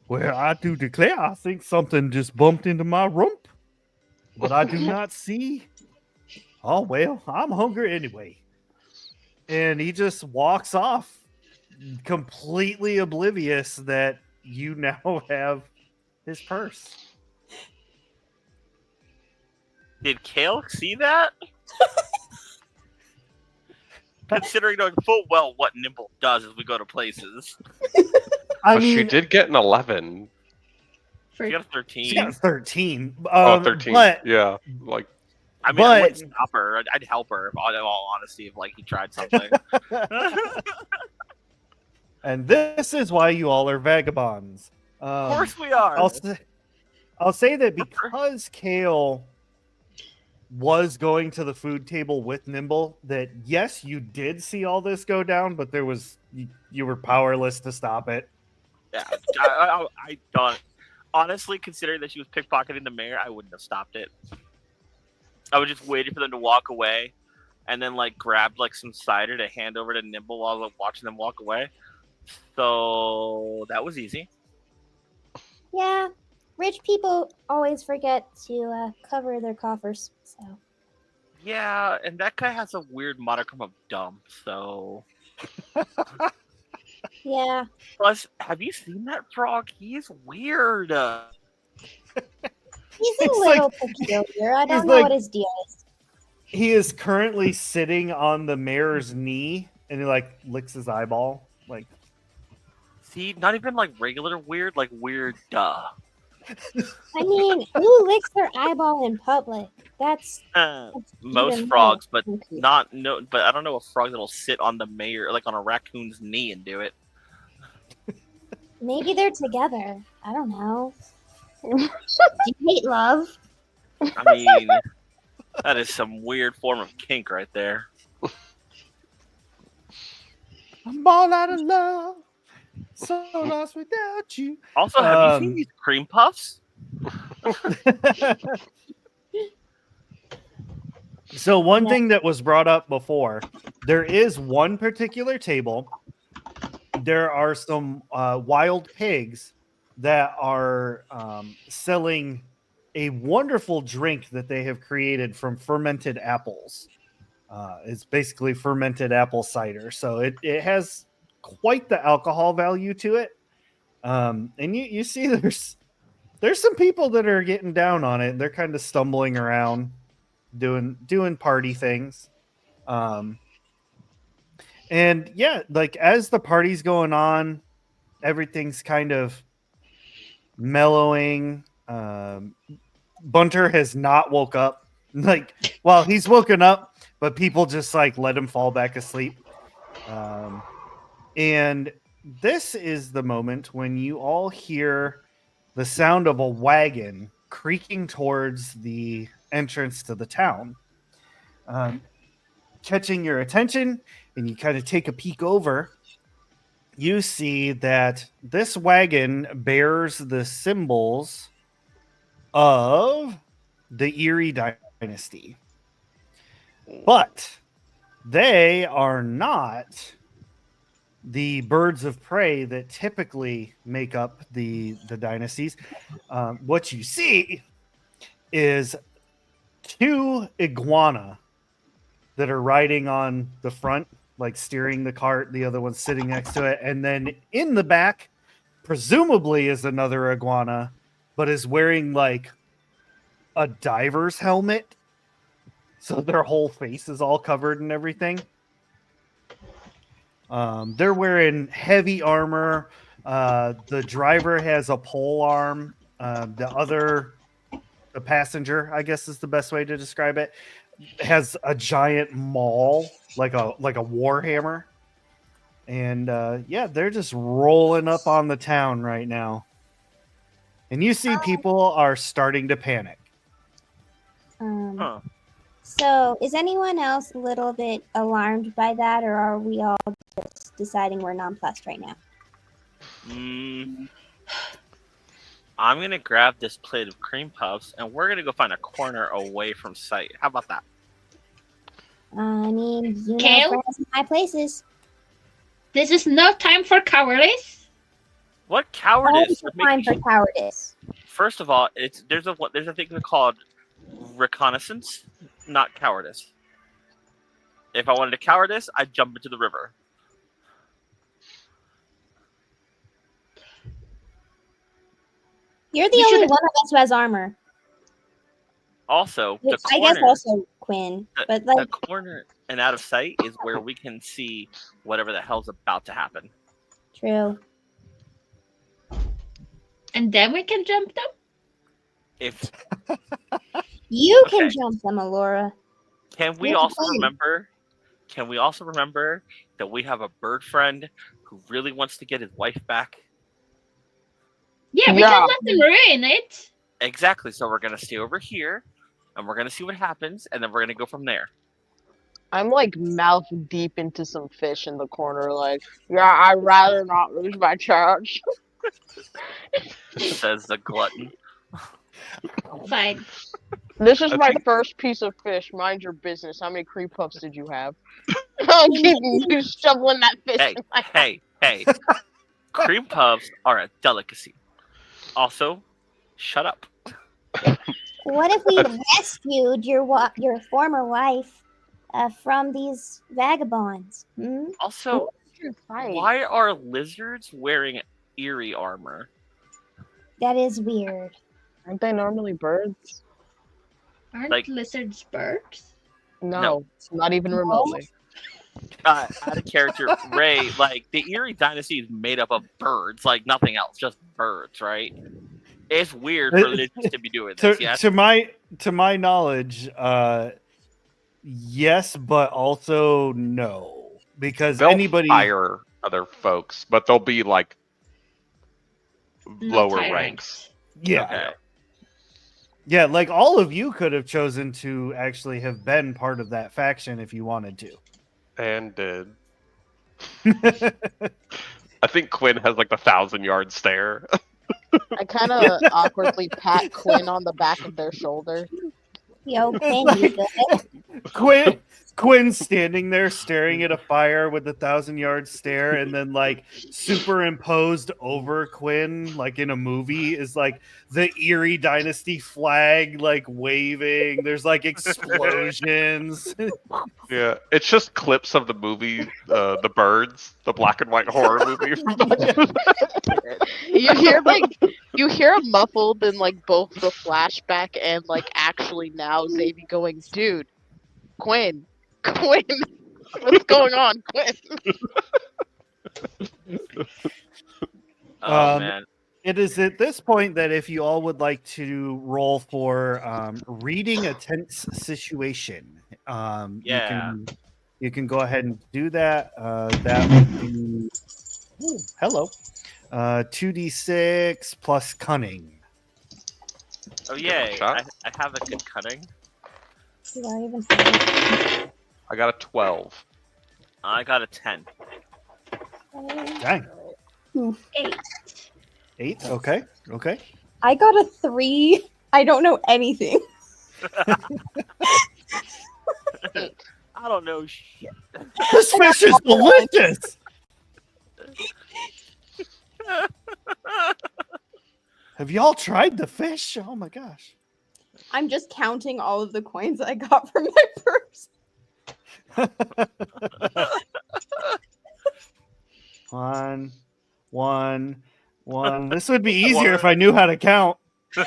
"Well, I do declare, I think something just bumped into my rump, but I do not see. Oh well, I'm hungry anyway." And he just walks off, completely oblivious that you now have his purse. Did Kale see that? Considering knowing full well what Nimble does as we go to places. But she did get an 11. She got a 13. She got a 13. 13. But, yeah. Like, I mean, I wouldn't stop her. I'd help her, in all honesty, if like he tried something. And this is why you all are vagabonds. Of course we are. I'll say that because Kale was going to the food table with Nimble, that yes, you did see all this go down, but you were powerless to stop it. Yeah, I don't. Honestly, considering that she was pickpocketing the mayor, I wouldn't have stopped it. I would just waited for them to walk away, and then like grabbed like some cider to hand over to Nimble while I was watching them walk away. So that was easy. Yeah, rich people always forget to cover their coffers. So. Yeah, and that guy has a weird modicum of dumb. So. Yeah. Plus, have you seen that frog? He's weird. He's a little peculiar. I don't know what his deal is. He is currently sitting on the mayor's knee, and he like licks his eyeball. Like, see, not even like regular weird, like weird. Duh. I mean, who licks their eyeball in public? That's most frogs, but not no. But I don't know a frog that'll sit on the mayor, like on a raccoon's knee, and do it. Maybe they're together. I don't know. Do you hate love? I mean, that is some weird form of kink right there. I'm all out of love, so lost without you. Also, have you seen these cream puffs? So one thing that was brought up before, there is one particular table. There are some wild pigs that are selling a wonderful drink that they have created from fermented apples. It's basically fermented apple cider. So it has quite the alcohol value to it. And you see there's some people that are getting down on it. They're kind of stumbling around doing party things. And yeah, like as the party's going on, everything's kind of mellowing. Bunter has not woke up. Like, well, he's woken up, but people just like let him fall back asleep. And this is the moment when you all hear the sound of a wagon creaking towards the entrance to the town. Catching your attention, and you kind of take a peek over, you see that this wagon bears the symbols of the Erie Dynasty. But they are not the birds of prey that typically make up the dynasties. What you see is two iguana that are riding on the front, like steering the cart. The other one's sitting next to it. And then in the back, presumably is another iguana, but is wearing like a diver's helmet. So their whole face is all covered and everything. They're wearing heavy armor. The driver has a pole arm. The passenger, I guess is the best way to describe it, has a giant maul, like a war hammer. And yeah, they're just rolling up on the town right now. And you see people are starting to panic. So, is anyone else a little bit alarmed by that, or are we all just deciding we're nonplussed right now? I'm gonna grab this plate of cream puffs, and we're gonna go find a corner away from sight. How about that? I mean, you Kale? know, friends in high places. This is no time for cowardice. What cowardice? would make Time for you- cowardice. First of all, there's a thing called reconnaissance, not cowardice. If I wanted to cowardice, I'd jump into the river. You're the We only should- one of us who has armor. Also, the I guess corner, also Quinn, but the like, corner and out of sight is where we can see whatever the hell's about to happen. true. And then we can jump them? If You can Okay. jump them, Alora. Can we Here's the also thing. remember? Can we also remember that we have a bird friend who really wants to get his wife back? Yeah, we Yeah. can't let them ruin it. Exactly. So we're gonna stay over here, and we're gonna see what happens, and then we're gonna go from there. I'm like mouth deep into some fish in the corner, like, yeah, I'd rather not lose my chance. Says the glutton. Fine. This is I my think- first piece of fish. Mind your business. How many cream puffs did you have? I'll keep you shoveling that fish. Hey, in my hey. Cream puffs are a delicacy. Also, shut up. What if we rescued your former wife from these vagabonds? Hmm? Also, Fight. why are lizards wearing eerie armor? That is weird. Aren't they normally birds? Aren't Like- lizards birds? No, not even remotely. Out of character, Ray, like the Erie dynasty is made up of birds, like nothing else, just birds, right? It's weird for lizards to be doing this. Yes, To my knowledge, yes, but also no, because They'll anybody fire other folks, but they'll be like Not lower tyrants. ranks. yeah. Okay. Yeah, like all of you could have chosen to actually have been part of that faction if you wanted to. And did. I think Quinn has like the 1,000-yard stare. I kind of awkwardly pat Quinn on the back of their shoulder. Yo, Quinn, you good? Quinn standing there staring at a fire with a 1,000-yard stare, and then like superimposed over Quinn, like in a movie, is like the Erie Dynasty flag, like waving. There's like explosions. Yeah, it's just clips of the movie, The Birds, the black and white horror movie. You hear a muffled in like both the flashback and like actually now Xavier going, dude, Quinn, what's going on, Quinn? Oh man, It is at this point that if you all would like to roll for reading a tense situation, Yeah. you can go ahead and do that. That would be hello, 2d6 plus cunning. oh yay! shot. I have a good cutting. You are even I got a 12. I got a 10. Dang, 8. 8. Okay. I got a 3. I don't know anything. I don't know shit. This fish is delicious. Have y'all tried the fish? Oh my gosh. I'm just counting all of the coins I got from my purse. One. This would be easier if I knew how to count. I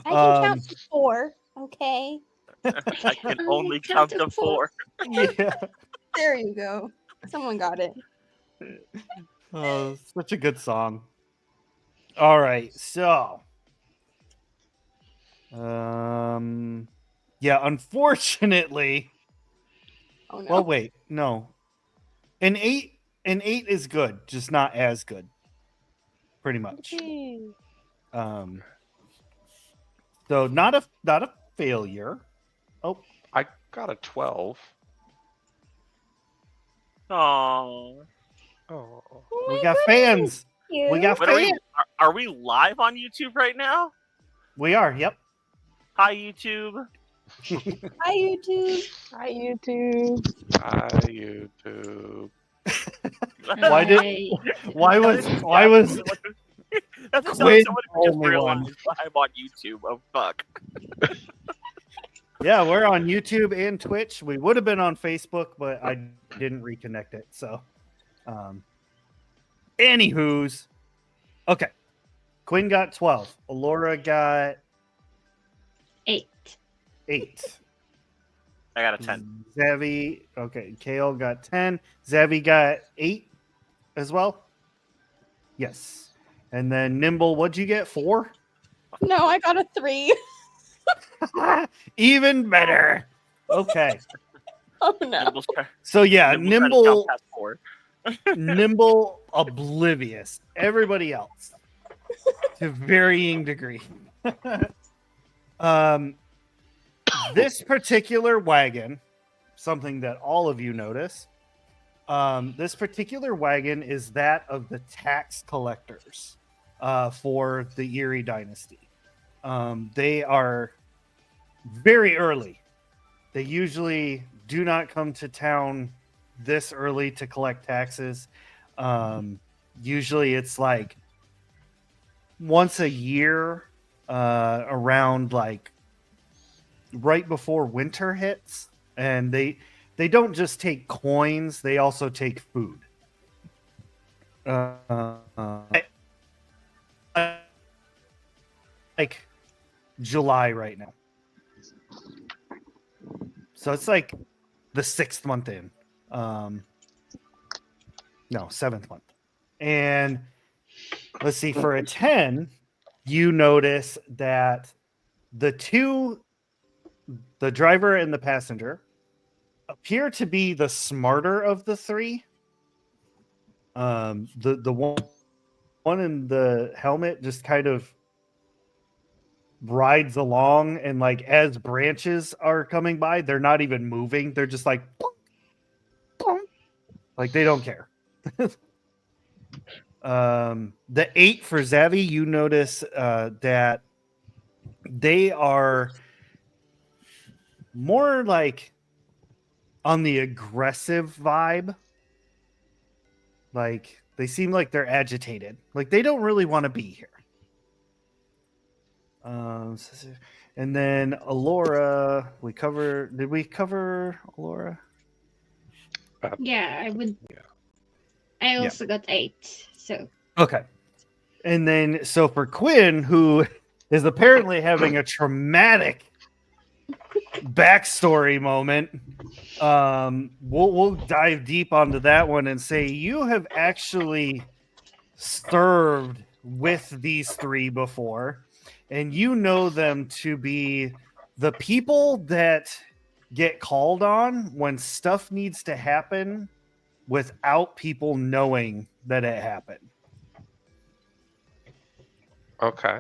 can count to 4. Okay. I can only count to 4. Yeah. There you go. Someone got it. Oh, such a good song. All right, so yeah, unfortunately, Oh no. well, wait, no. An 8 is good, just not as good. Pretty much. So not a failure. Oh, I got a 12. Oh. Oh. we got fans. You. We got What are we? fans. Are we live on YouTube right now? We are. Yep. Hi YouTube. Hi YouTube. Hi, YouTube. Hi, YouTube. Why was That's just Quinn someone who just only one? realized I'm on YouTube. Oh fuck. Yeah, we're on YouTube and Twitch. We would have been on Facebook, but I didn't reconnect it. So, anywho's, okay. Quinn got 12. Alora got 8. 8. I got a 10. Zavi, okay. Kale got 10. Zavi got 8 as well. Yes. And then Nimble, what'd you get? 4? No, I got a 3. Even better. Okay. Oh no. So yeah, Nimble, Past 4. Nimble, oblivious. Everybody else, to varying degree. This particular wagon, something that all of you notice. This particular wagon is that of the tax collectors for the Erie Dynasty. They are very early. They usually do not come to town this early to collect taxes. Usually it's like once a year around like right before winter hits. And they don't just take coins, they also take food. Like July right now. So it's like the 6th month in. No, 7th month. And let's see, for a 10, you notice that the driver and the passenger appear to be the smarter of the 3. The one in the helmet just kind of rides along, and like as branches are coming by, they're not even moving. They're just like, like they don't care. The 8 for Zavi, you notice that they are more like on the aggressive vibe. Like they seem like they're agitated. Like they don't really want to be here. And then Alora, did we cover Alora? Yeah, I would. Yeah. I also got 8. So Okay. And then so for Quinn, who is apparently having a traumatic backstory moment, we'll dive deep onto that one and say you have actually served with these 3 before, and you know them to be the people that get called on when stuff needs to happen without people knowing that it happened. Okay.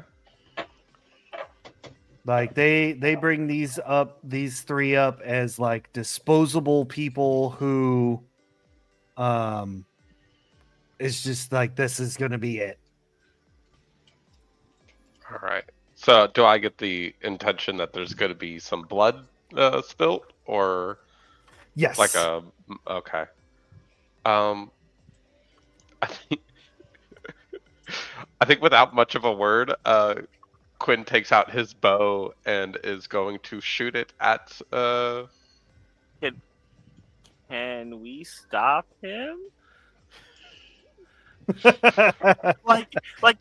Like they bring these 3 up as like disposable people who it's just like this is gonna be it. All right. So, do I get the intention that there's going to be some blood spilt, or Yes. like a okay? I think I think without much of a word, Quinn takes out his bow and is going to shoot it at. Can we stop him? like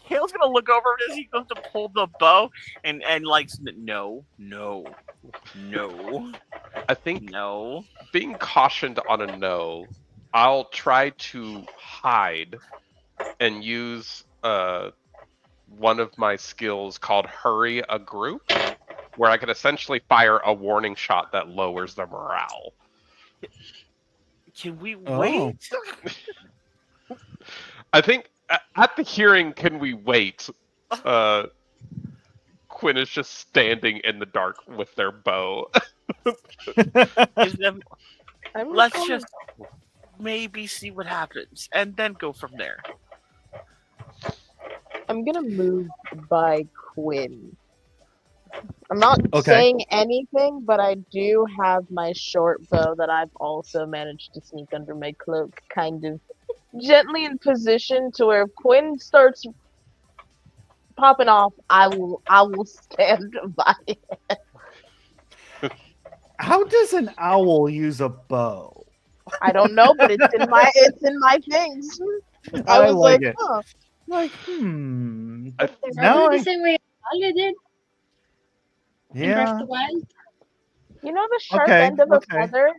Kale's gonna look over as he goes to pull the bow and like no. I think no. being cautioned on a no, I'll try to hide and use one of my skills called Hurry a Group, where I can essentially fire a warning shot that lowers the morale. Can we Oh. wait? I think at the hearing, can we wait? Quinn is just standing in the dark with their bow. Give them. I'm Let's gonna- just maybe see what happens, and then go from there. I'm gonna move by Quinn. I'm not Okay. saying anything, but I do have my short bow that I've also managed to sneak under my cloak, kind of gently in position to where if Quinn starts popping off, I will stand by it. How does an owl use a bow? I don't know, but it's in my things. I was like like, it. huh. Like, Probably the same way Alia did in Breath of Yeah. the Wild. You know the sharp Okay, end of a okay. feather?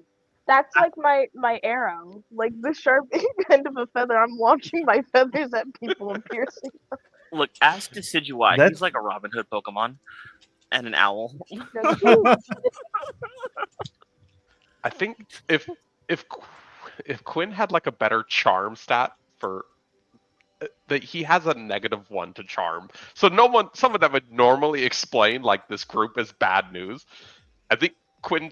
That's like my arrow. Like the sharp end of a feather. I'm launching my feathers at people and piercing. Look, ask Decidueye. That's- He's like a Robin Hood Pokemon, and an owl. That's true. I think if Quinn had like a better charm stat for that, he has a -1 to charm. So someone that would normally explain like this group is bad news. I think Quinn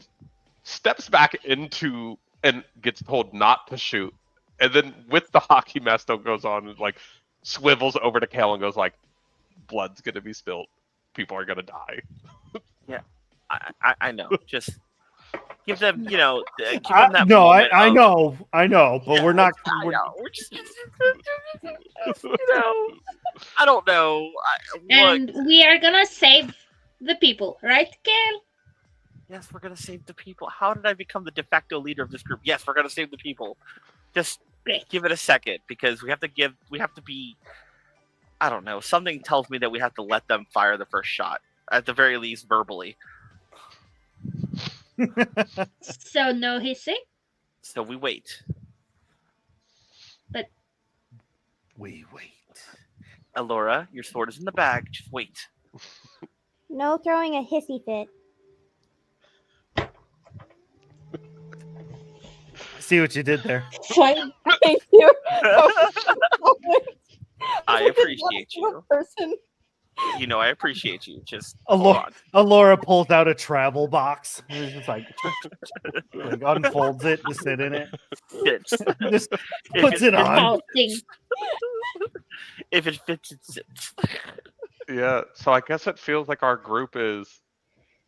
steps back into and gets told not to shoot, and then with the hockey mask goes on and like swivels over to Kale and goes like, "Blood's gonna be spilled. People are gonna die." I know. Just give them, give them that no, moment I of- know, but Yeah, we're not. I We're, know. We're just, I don't know. Look, And we are gonna save the people, right, Kale? yes, we're gonna save the people. How did I become the de facto leader of this group? Yes, we're gonna save the people. Just Great. give it a second, because we have to be. I don't know. Something tells me that we have to let them fire the first shot, at the very least, verbally. So no hissing. So we wait. we wait. Alora, your sword is in the bag. Just wait. No throwing a hissy fit. See what you did there. Fine. Thank you. I appreciate you. Person. You know I appreciate you. Just hold Alora, on. Alora pulls out a travel box. And it's just like unfolds it to sit in it. Fits. Just If puts it on. Pouting. If it fits, it sits. Yeah, so I guess it feels like our group is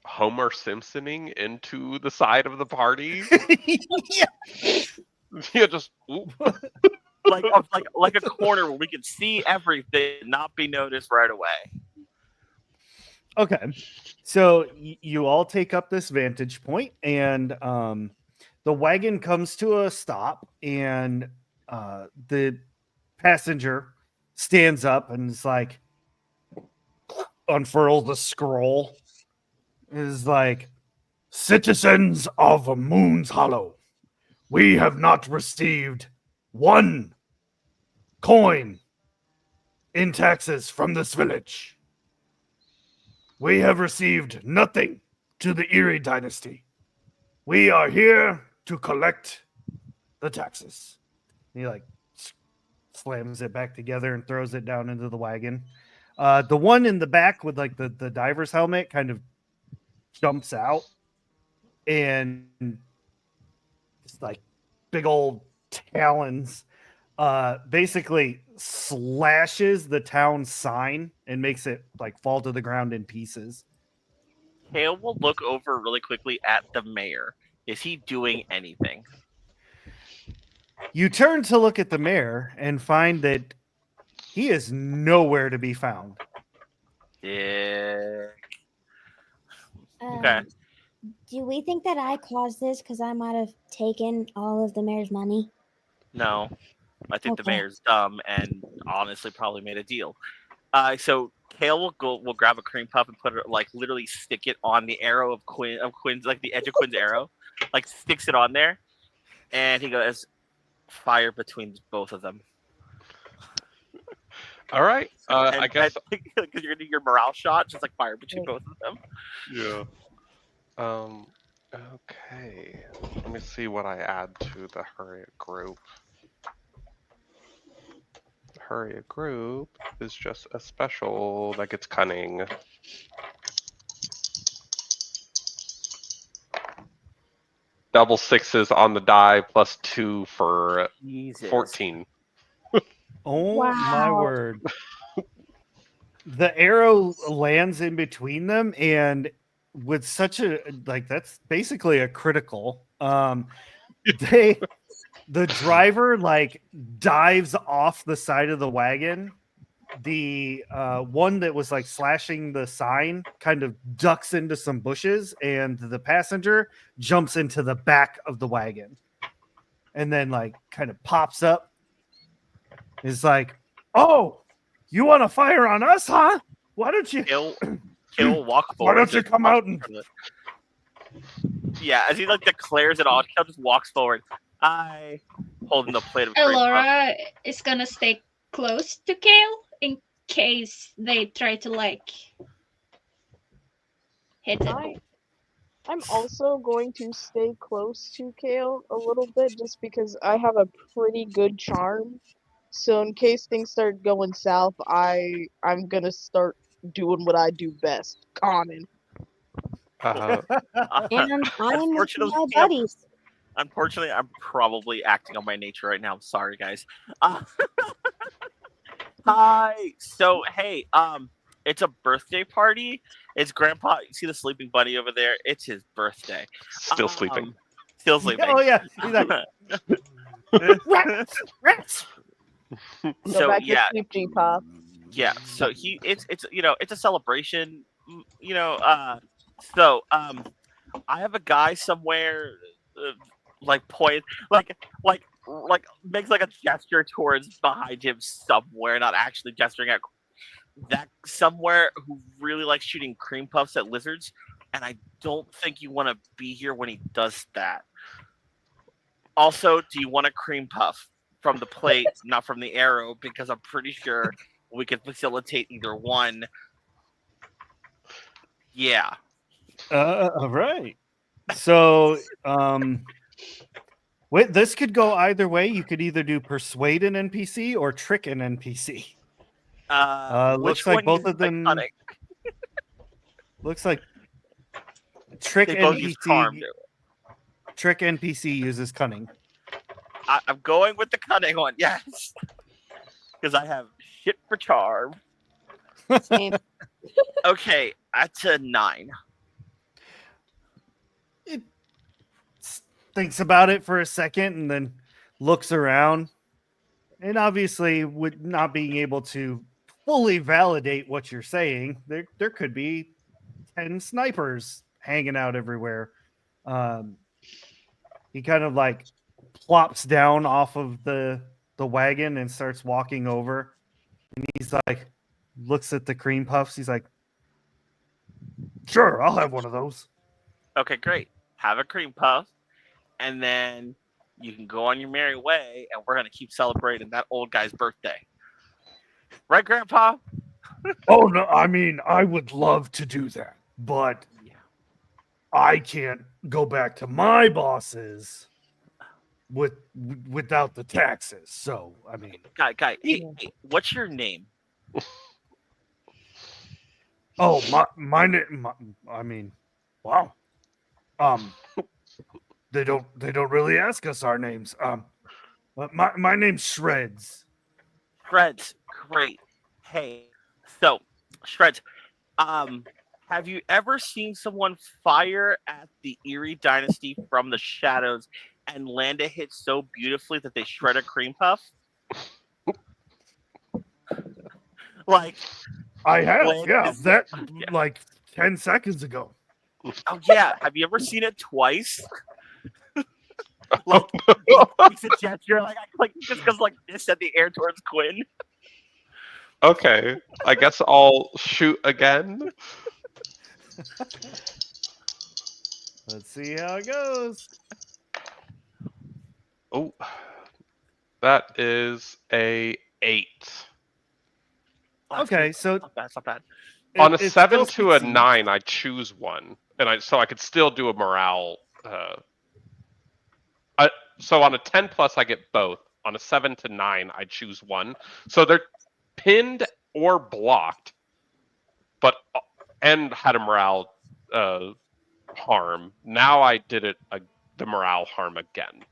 Homer Simpsoning into the side of the party. Yeah. Yeah, just oop. like a corner where we can see everything, and not be noticed right away. Okay, so you all take up this vantage point, and the wagon comes to a stop, and the passenger stands up and is like, unfurls the scroll, is like, "Citizens of Moon's Hollow, we have not received one coin in taxes from this village. We have received nothing to the Erie dynasty. We are here to collect the taxes." And he like slams it back together and throws it down into the wagon. The one in the back with like the diver's helmet kind of jumps out and it's like big old talons basically slashes the town sign and makes it like fall to the ground in pieces. Hale will look over really quickly at the mayor. Is he doing anything? You turn to look at the mayor and find that he is nowhere to be found. Yeah. Okay. Do we think that I caused this because I might have taken all of the mayor's money? No. I think the Okay. mayor's dumb and honestly probably made a deal. So Kale will grab a cream puff and put it, like, literally stick it on the arrow of Quinn's, like the edge of Quinn's arrow, like sticks it on there, and he goes, "Fire between both of them." All right. And, I guess. because you're gonna do your morale shot, just like fire between both of them. Yeah. Okay. Let me see what I add to the Hurry group. Hurry group is just a special that gets cunning. Double sixes on the die plus 2 for Jesus. 14. Oh my word. The arrow lands in between them, and with such a that's basically a critical. The driver dives off the side of the wagon. The one that was slashing the sign kind of ducks into some bushes, and the passenger jumps into the back of the wagon, and then kind of pops up. Is like, "Oh, you want to fire on us, huh? Why don't you walk forward? Why don't you come out and?" Yeah, as he declares it all, Kel just walks forward. I holding the plate of Elora is gonna stay close to Kale in case they try to hit him. I'm also going to stay close to Kale a little bit just because I have a pretty good charm. So in case things start going south, I'm gonna start doing what I do best, conning. And I'm with my buddies. Unfortunately, I'm probably acting on my nature right now. I'm sorry, guys. Hi. So hey, it's a birthday party. It's Grandpa. You see the sleeping bunny over there? It's his birthday. Still sleeping. Still sleeping. Oh yeah. He's like, rats. Go back to sleep, G-Pop. Yeah. So it's it's a celebration. I have a guy somewhere point makes a gesture towards behind him somewhere, not actually gesturing at that somewhere, who really likes shooting cream puffs at lizards, and I don't think you want to be here when he does that. Also, do you want a cream puff from the plate, not from the arrow? Because I'm pretty sure we can facilitate either one. Yeah. All right. So, wait, this could go either way. You could either do persuade an NPC or trick an NPC. Looks like both of them. Looks like trick NPC. Trick NPC uses cunning. I'm going with the cunning one, yes, because I have shit for charm. Okay, that's a 9. It thinks about it for a second and then looks around, and obviously, with not being able to fully validate what you're saying, there could be 10 snipers hanging out everywhere. He kind of plops down off of the wagon and starts walking over, and he's looks at the cream puffs. He's like, "Sure, I'll have one of those." Okay, great. Have a cream puff, and then you can go on your merry way, and we're gonna keep celebrating that old guy's birthday. Right, Grandpa? Oh no, I mean, I would love to do that, but I can't go back to my bosses without the taxes. So, I mean, guy, hey, what's your name? Oh, my name. I mean, wow. They don't really ask us our names. My name's Shreds. Shreds, great. Hey, so Shreds, have you ever seen someone fire at the Eerie Dynasty from the shadows and land a hit so beautifully that they shred a cream puff? I have, yeah. That 10 seconds ago. Oh yeah, have you ever seen it twice? Makes a gesture just goes this at the air towards Quinn. Okay, I guess I'll shoot again. Let's see how it goes. Oh, that is a 8. Okay, so Not bad. It's not bad. On a it 7 still to a succeeds. 9, I choose one, and so I could still do a morale. So on a 10 plus, I get both. On a 7 to 9, I choose one. So they're pinned or blocked, but and had a morale harm. Now I did it the morale harm again.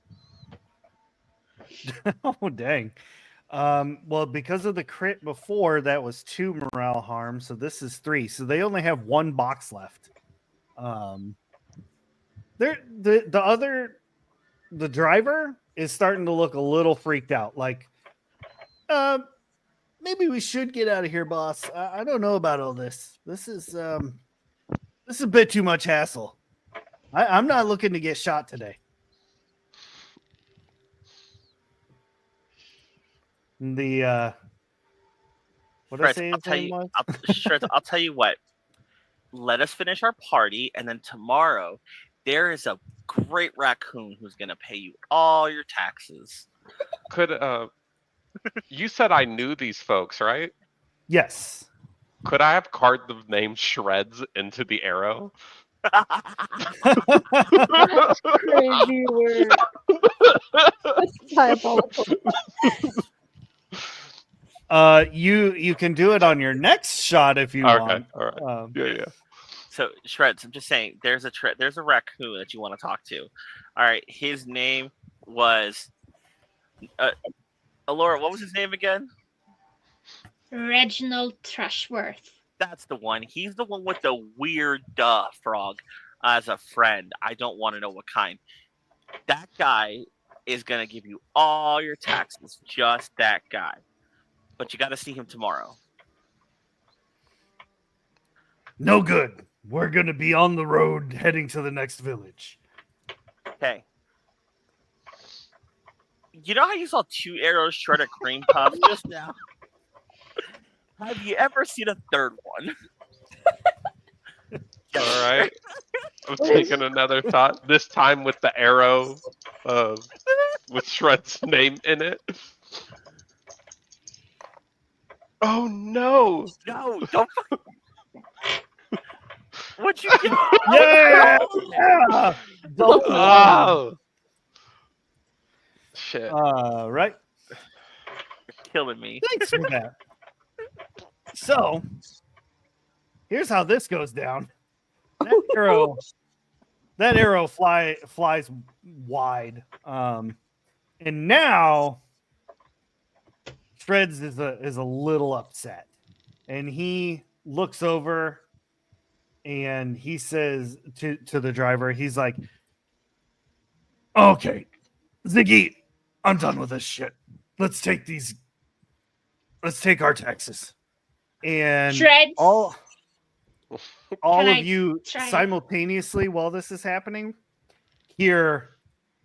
Oh dang. Well, because of the crit before, that was 2 morale harm, so this is 3. So they only have 1 box left. The driver is starting to look a little freaked out. Like, maybe we should get out of here, boss. I don't know about all this. This is a bit too much hassle. I'm not looking to get shot today. The what did I Shreds, say I'll his tell name you. was? Shreds, I'll tell you what. Let us finish our party, and then tomorrow there is a great raccoon who's gonna pay you all your taxes. Could you said I knew these folks, right? Yes. Could I have carved the name Shreds into the arrow? Crazy word. That's diabolical. You can do it on your next shot if you Okay, want. all right. Yeah. So Shreds, I'm just saying, there's a raccoon that you want to talk to. All right, his name was Alora. What was his name again? Reginald Trushworth. That's the one. He's the one with the weird frog as a friend. I don't want to know what kind. That guy is gonna give you all your taxes. Just that guy. But you got to see him tomorrow. No good. We're going to be on the road heading to the next village. Okay. You know how you saw 2 arrows shred a cream puff just now? Have you ever seen a third one? All right. I'm taking another thought. This time with the arrow, with Shred's name in it. Oh no! No, don't. What you do? Yeah! Yeah! Double one. Oh! Shit. Right. You're killing me. Thanks for that. So, here's how this goes down. That arrow flies wide. And now Shreds is a little upset. And he looks over and he says to the driver, he's like, "Okay, Ziggy, I'm done with this shit. Let's take our taxes." And Shreds. all Can of I you try? simultaneously while this is happening hear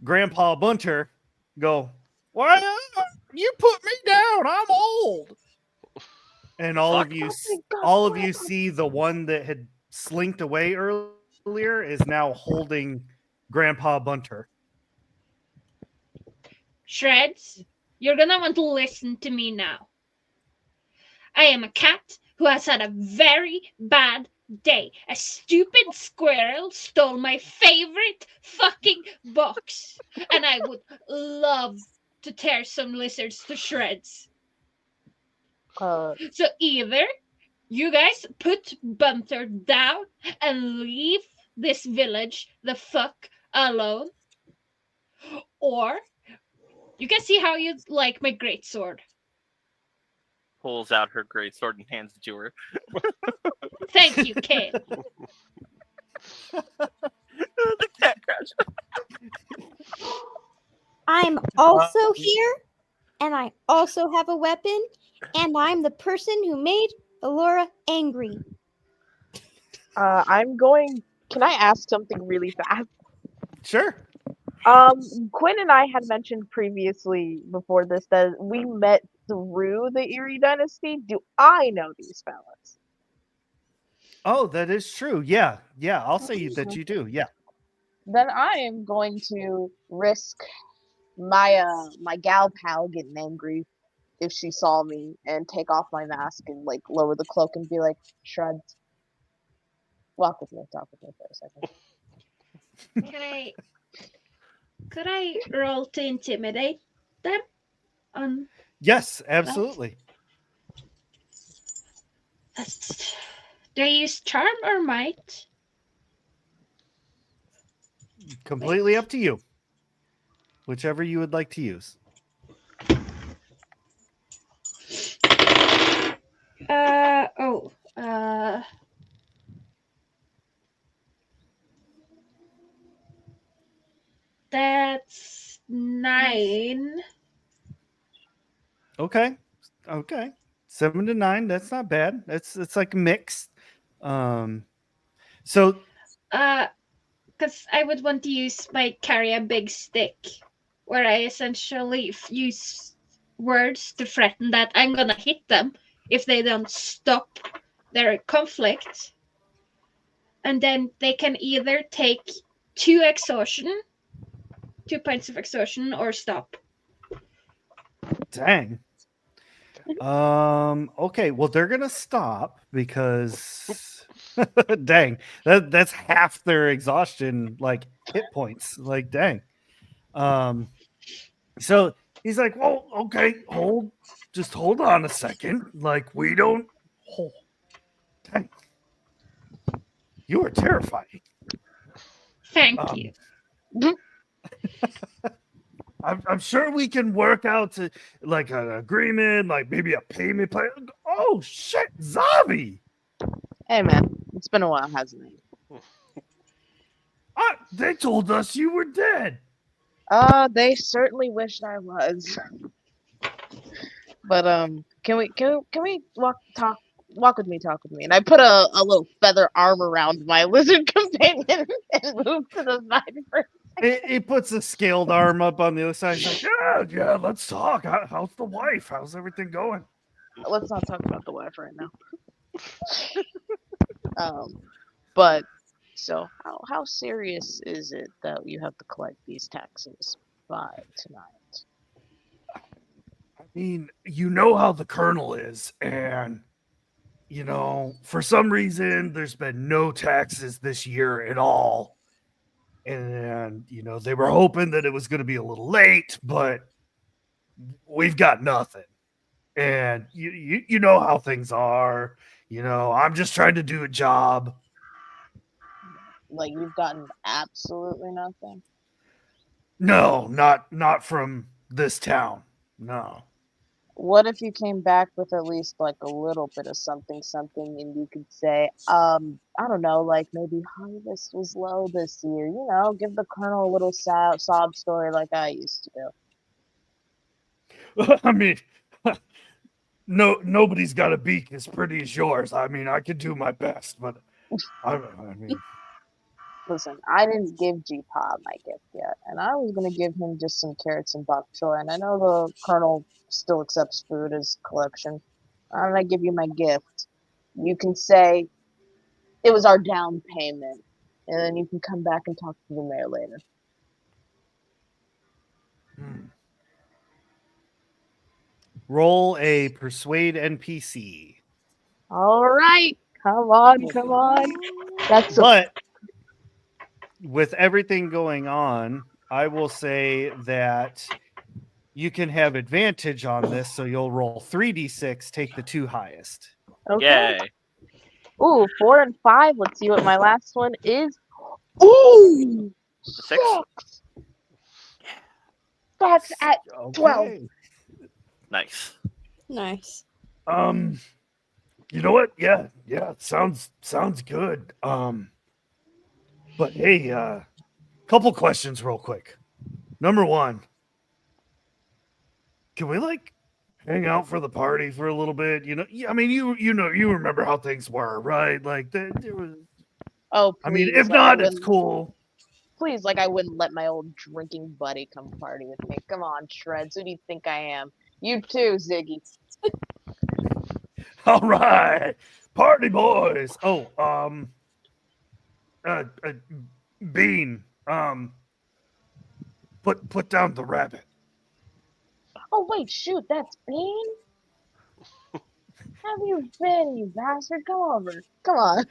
Grandpa Bunter go, "Well, you put me down. I'm old." And all of you see the one that had slinked away earlier is now holding Grandpa Bunter. Shreds, you're gonna want to listen to me now. I am a cat who has had a very bad day. A stupid squirrel stole my favorite fucking box. And I would love to tear some lizards to shreds. So either you guys put Bunter down and leave this village the fuck alone, or you can see how you like my greatsword. Pulls out her great sword and hands it to her. Thank you, kid. The cat crash. I'm also here, and I also have a weapon, and I'm the person who made Alora angry. Can I ask something really fast? Sure. Quinn and I had mentioned previously before this that we met through the Erie Dynasty. Do I know these fellas? Oh, that is true. Yeah. I'll say that you do. Yeah. Then I am going to risk my my gal pal getting angry if she saw me and take off my mask and like lower the cloak and be like, Shreds, walk with me, talk with me for a second. Could I roll to intimidate them? Yes, absolutely. Do I use charm or might? Completely up to you. Whichever you would like to use. That's 9. Okay. 7 to 9, that's not bad. It's like mixed. So Because I would want to use my carry a big stick, where I essentially use words to threaten that I'm gonna hit them if they don't stop their conflict. And then they can either take 2 points of exhaustion, or stop. dang. Okay, well they're gonna stop because dang, that's half their exhaustion, like hit points. Like dang. So he's like, well, okay, just hold on a second. Like, we don't dang. You are terrifying. Thank you. I'm sure we can work out to like an agreement, like maybe a payment plan. Oh shit, Zavi! Hey man, it's been a while, hasn't it? They told us you were dead. They certainly wished I was. But can we walk with me, talk with me? And I put a little feather arm around my lizard companion and move to the side for. He puts a scaled arm up on the other side. He's like, yeah, let's talk. How's the wife? How's everything going? Let's not talk about the wife right now. But so how serious is it that you have to collect these taxes by tonight? I mean, you know how the colonel is, and you know, for some reason, there's been no taxes this year at all. And, you know, they were hoping that it was going to be a little late, but we've got nothing. And you know how things are. You know, I'm just trying to do a job. Like you've gotten absolutely nothing? No, not from this town. No. What if you came back with at least like a little bit of something and you could say, I don't know, like maybe harvest was low this year, you know, give the colonel a little sob story like I used to do. I mean, nobody's got a beak as pretty as yours. I mean, I could do my best, but I mean, listen, I didn't give G-Pa my gift yet, and I was gonna give him just some carrots and bok choy, and I know the colonel still accepts food as collection. I'm gonna give you my gift. You can say it was our down payment, and then you can come back and talk to the mayor later. Roll a persuade NPC. All right, come on. But with everything going on, I will say that you can have advantage on this, so you'll roll 3d6, take the 2 highest. Okay. Yay. Ooh, 4 and 5. Let's see what my last one is. Ooh, 6. that's at 12. Okay. Nice. Nice. You know what? Yeah, sounds good. But hey, couple questions real quick. Number 1, can we like hang out for the party for a little bit? You know, I mean, you remember how things were, right? Like there was. Oh, please. I mean, if not, it's cool. Please, like I wouldn't let my old drinking buddy come party with me. Come on, Shreds. Who do you think I am? You too, Ziggy. All right, party boys. Oh, Bean. Put down the rabbit. Oh wait, shoot, that's Bean. Have you been, you bastard? Come over. Come on.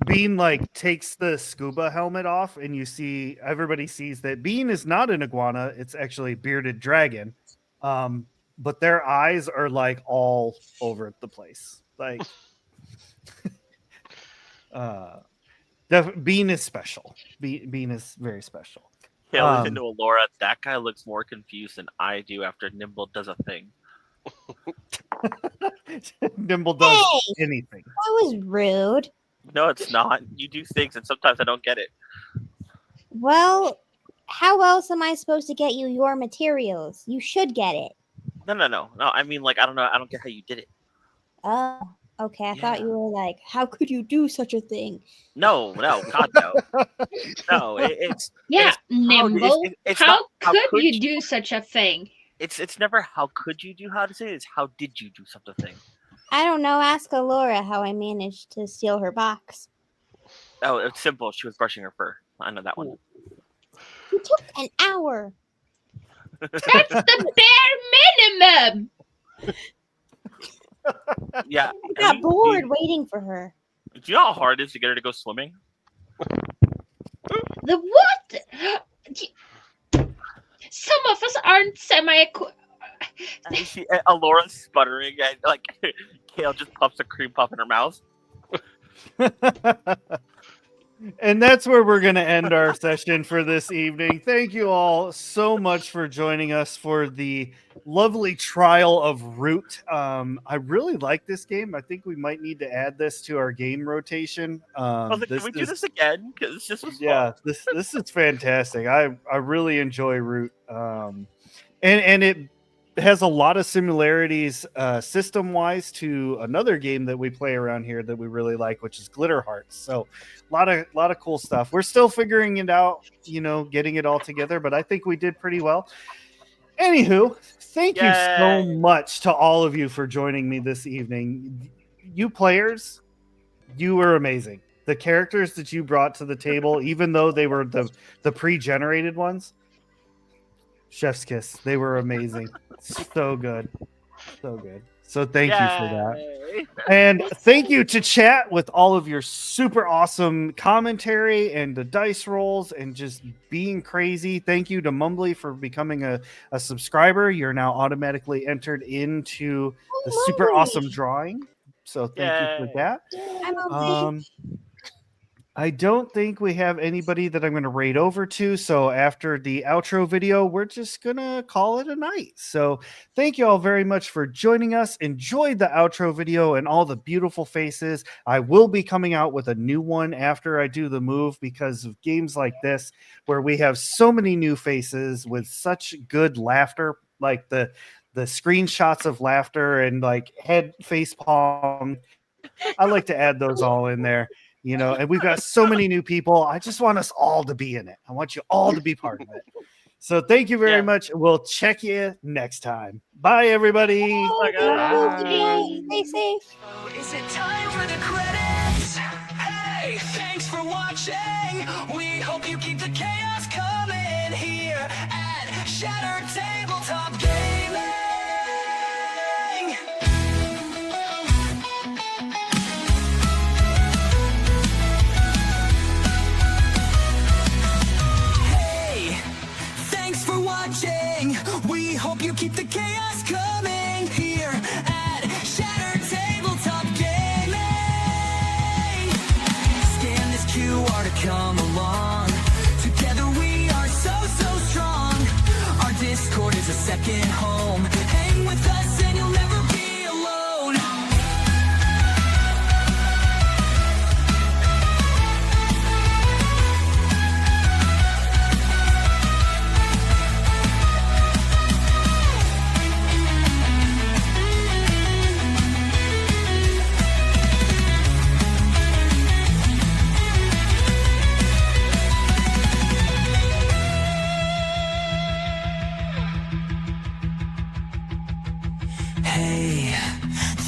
Bean like takes the scuba helmet off, and you see everybody sees that Bean is not an iguana; it's actually a bearded dragon. But their eyes are like all over the place. Like, Bean is special. Bean is very special. Kale is into Alora. That guy looks more confused than I do after Nimble does a thing. Nimble does anything. That was rude. No, it's not. You do things, and sometimes I don't get it. Well, how else am I supposed to get you your materials? You should get it. No. I mean, like, I don't know. I don't get how you did it. Oh, okay. I thought you were like, how could you do such a thing? No, God, no. No, it's Nimble. It's how not, could you do such a thing? It's never how could you do how to say it. It's how did you do such a thing. I don't know. Ask Alora how I managed to steal her box. Oh, it's simple. She was brushing her fur. I know that one. It took an hour. That's the bare minimum. Yeah. I got bored waiting for her. Do you know how hard it is to get her to go swimming? The what? Some of us aren't Alora's sputtering and like Kale just puffs a cream puff in her mouth. And that's where we're going to end our session for this evening. Thank you all so much for joining us for the lovely trial of Root. I really like this game. I think we might need to add this to our game rotation. Can we do this again? Because this was fun. This is fantastic. I really enjoy Root. And it has a lot of similarities system-wise to another game that we play around here that we really like, which is Glitter Hearts. So a lot of cool stuff. We're still figuring it out, getting it all together, but I think we did pretty well. Anywho, thank you so much to all of you for joining me this evening. You players, you were amazing. The characters that you brought to the table, even though they were the pre-generated ones, chef's kiss. They were amazing. So good. So thank you for that. And thank you to chat with all of your super awesome commentary and the dice rolls and just being crazy. Thank you to Mumbly for becoming a subscriber. You're now automatically entered into the super awesome drawing. So thank you for that. I don't think we have anybody that I'm going to raid over to. So after the outro video, we're just going to call it a night. So thank you all very much for joining us. Enjoy the outro video and all the beautiful faces. I will be coming out with a new one after I do the move because of games like this, where we have so many new faces with such good laughter, like the screenshots of laughter and like head face palm. I like to add those all in there. And we've got so many new people. I just want us all to be in it. I want you all to be part of it. So thank you very much. We'll check you next time. Bye, everybody. Bye. Stay safe. Is it time for the credits? Hey, thanks for watching. We hope you keep the chaos coming here at Shattered Tabletop Gaming. We hope you keep the chaos coming here at Shattered Tabletop Gaming. Scan this QR to come along. Together we are so strong. Our Discord is a second home. Hang with us and you'll never be alone.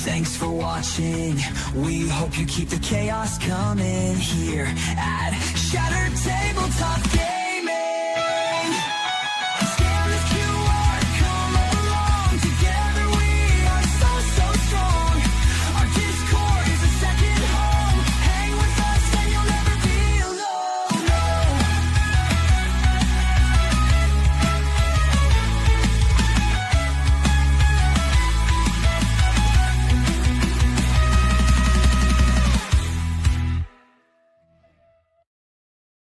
Thanks for watching. We hope you keep the chaos coming here at Shattered Tabletop Gaming.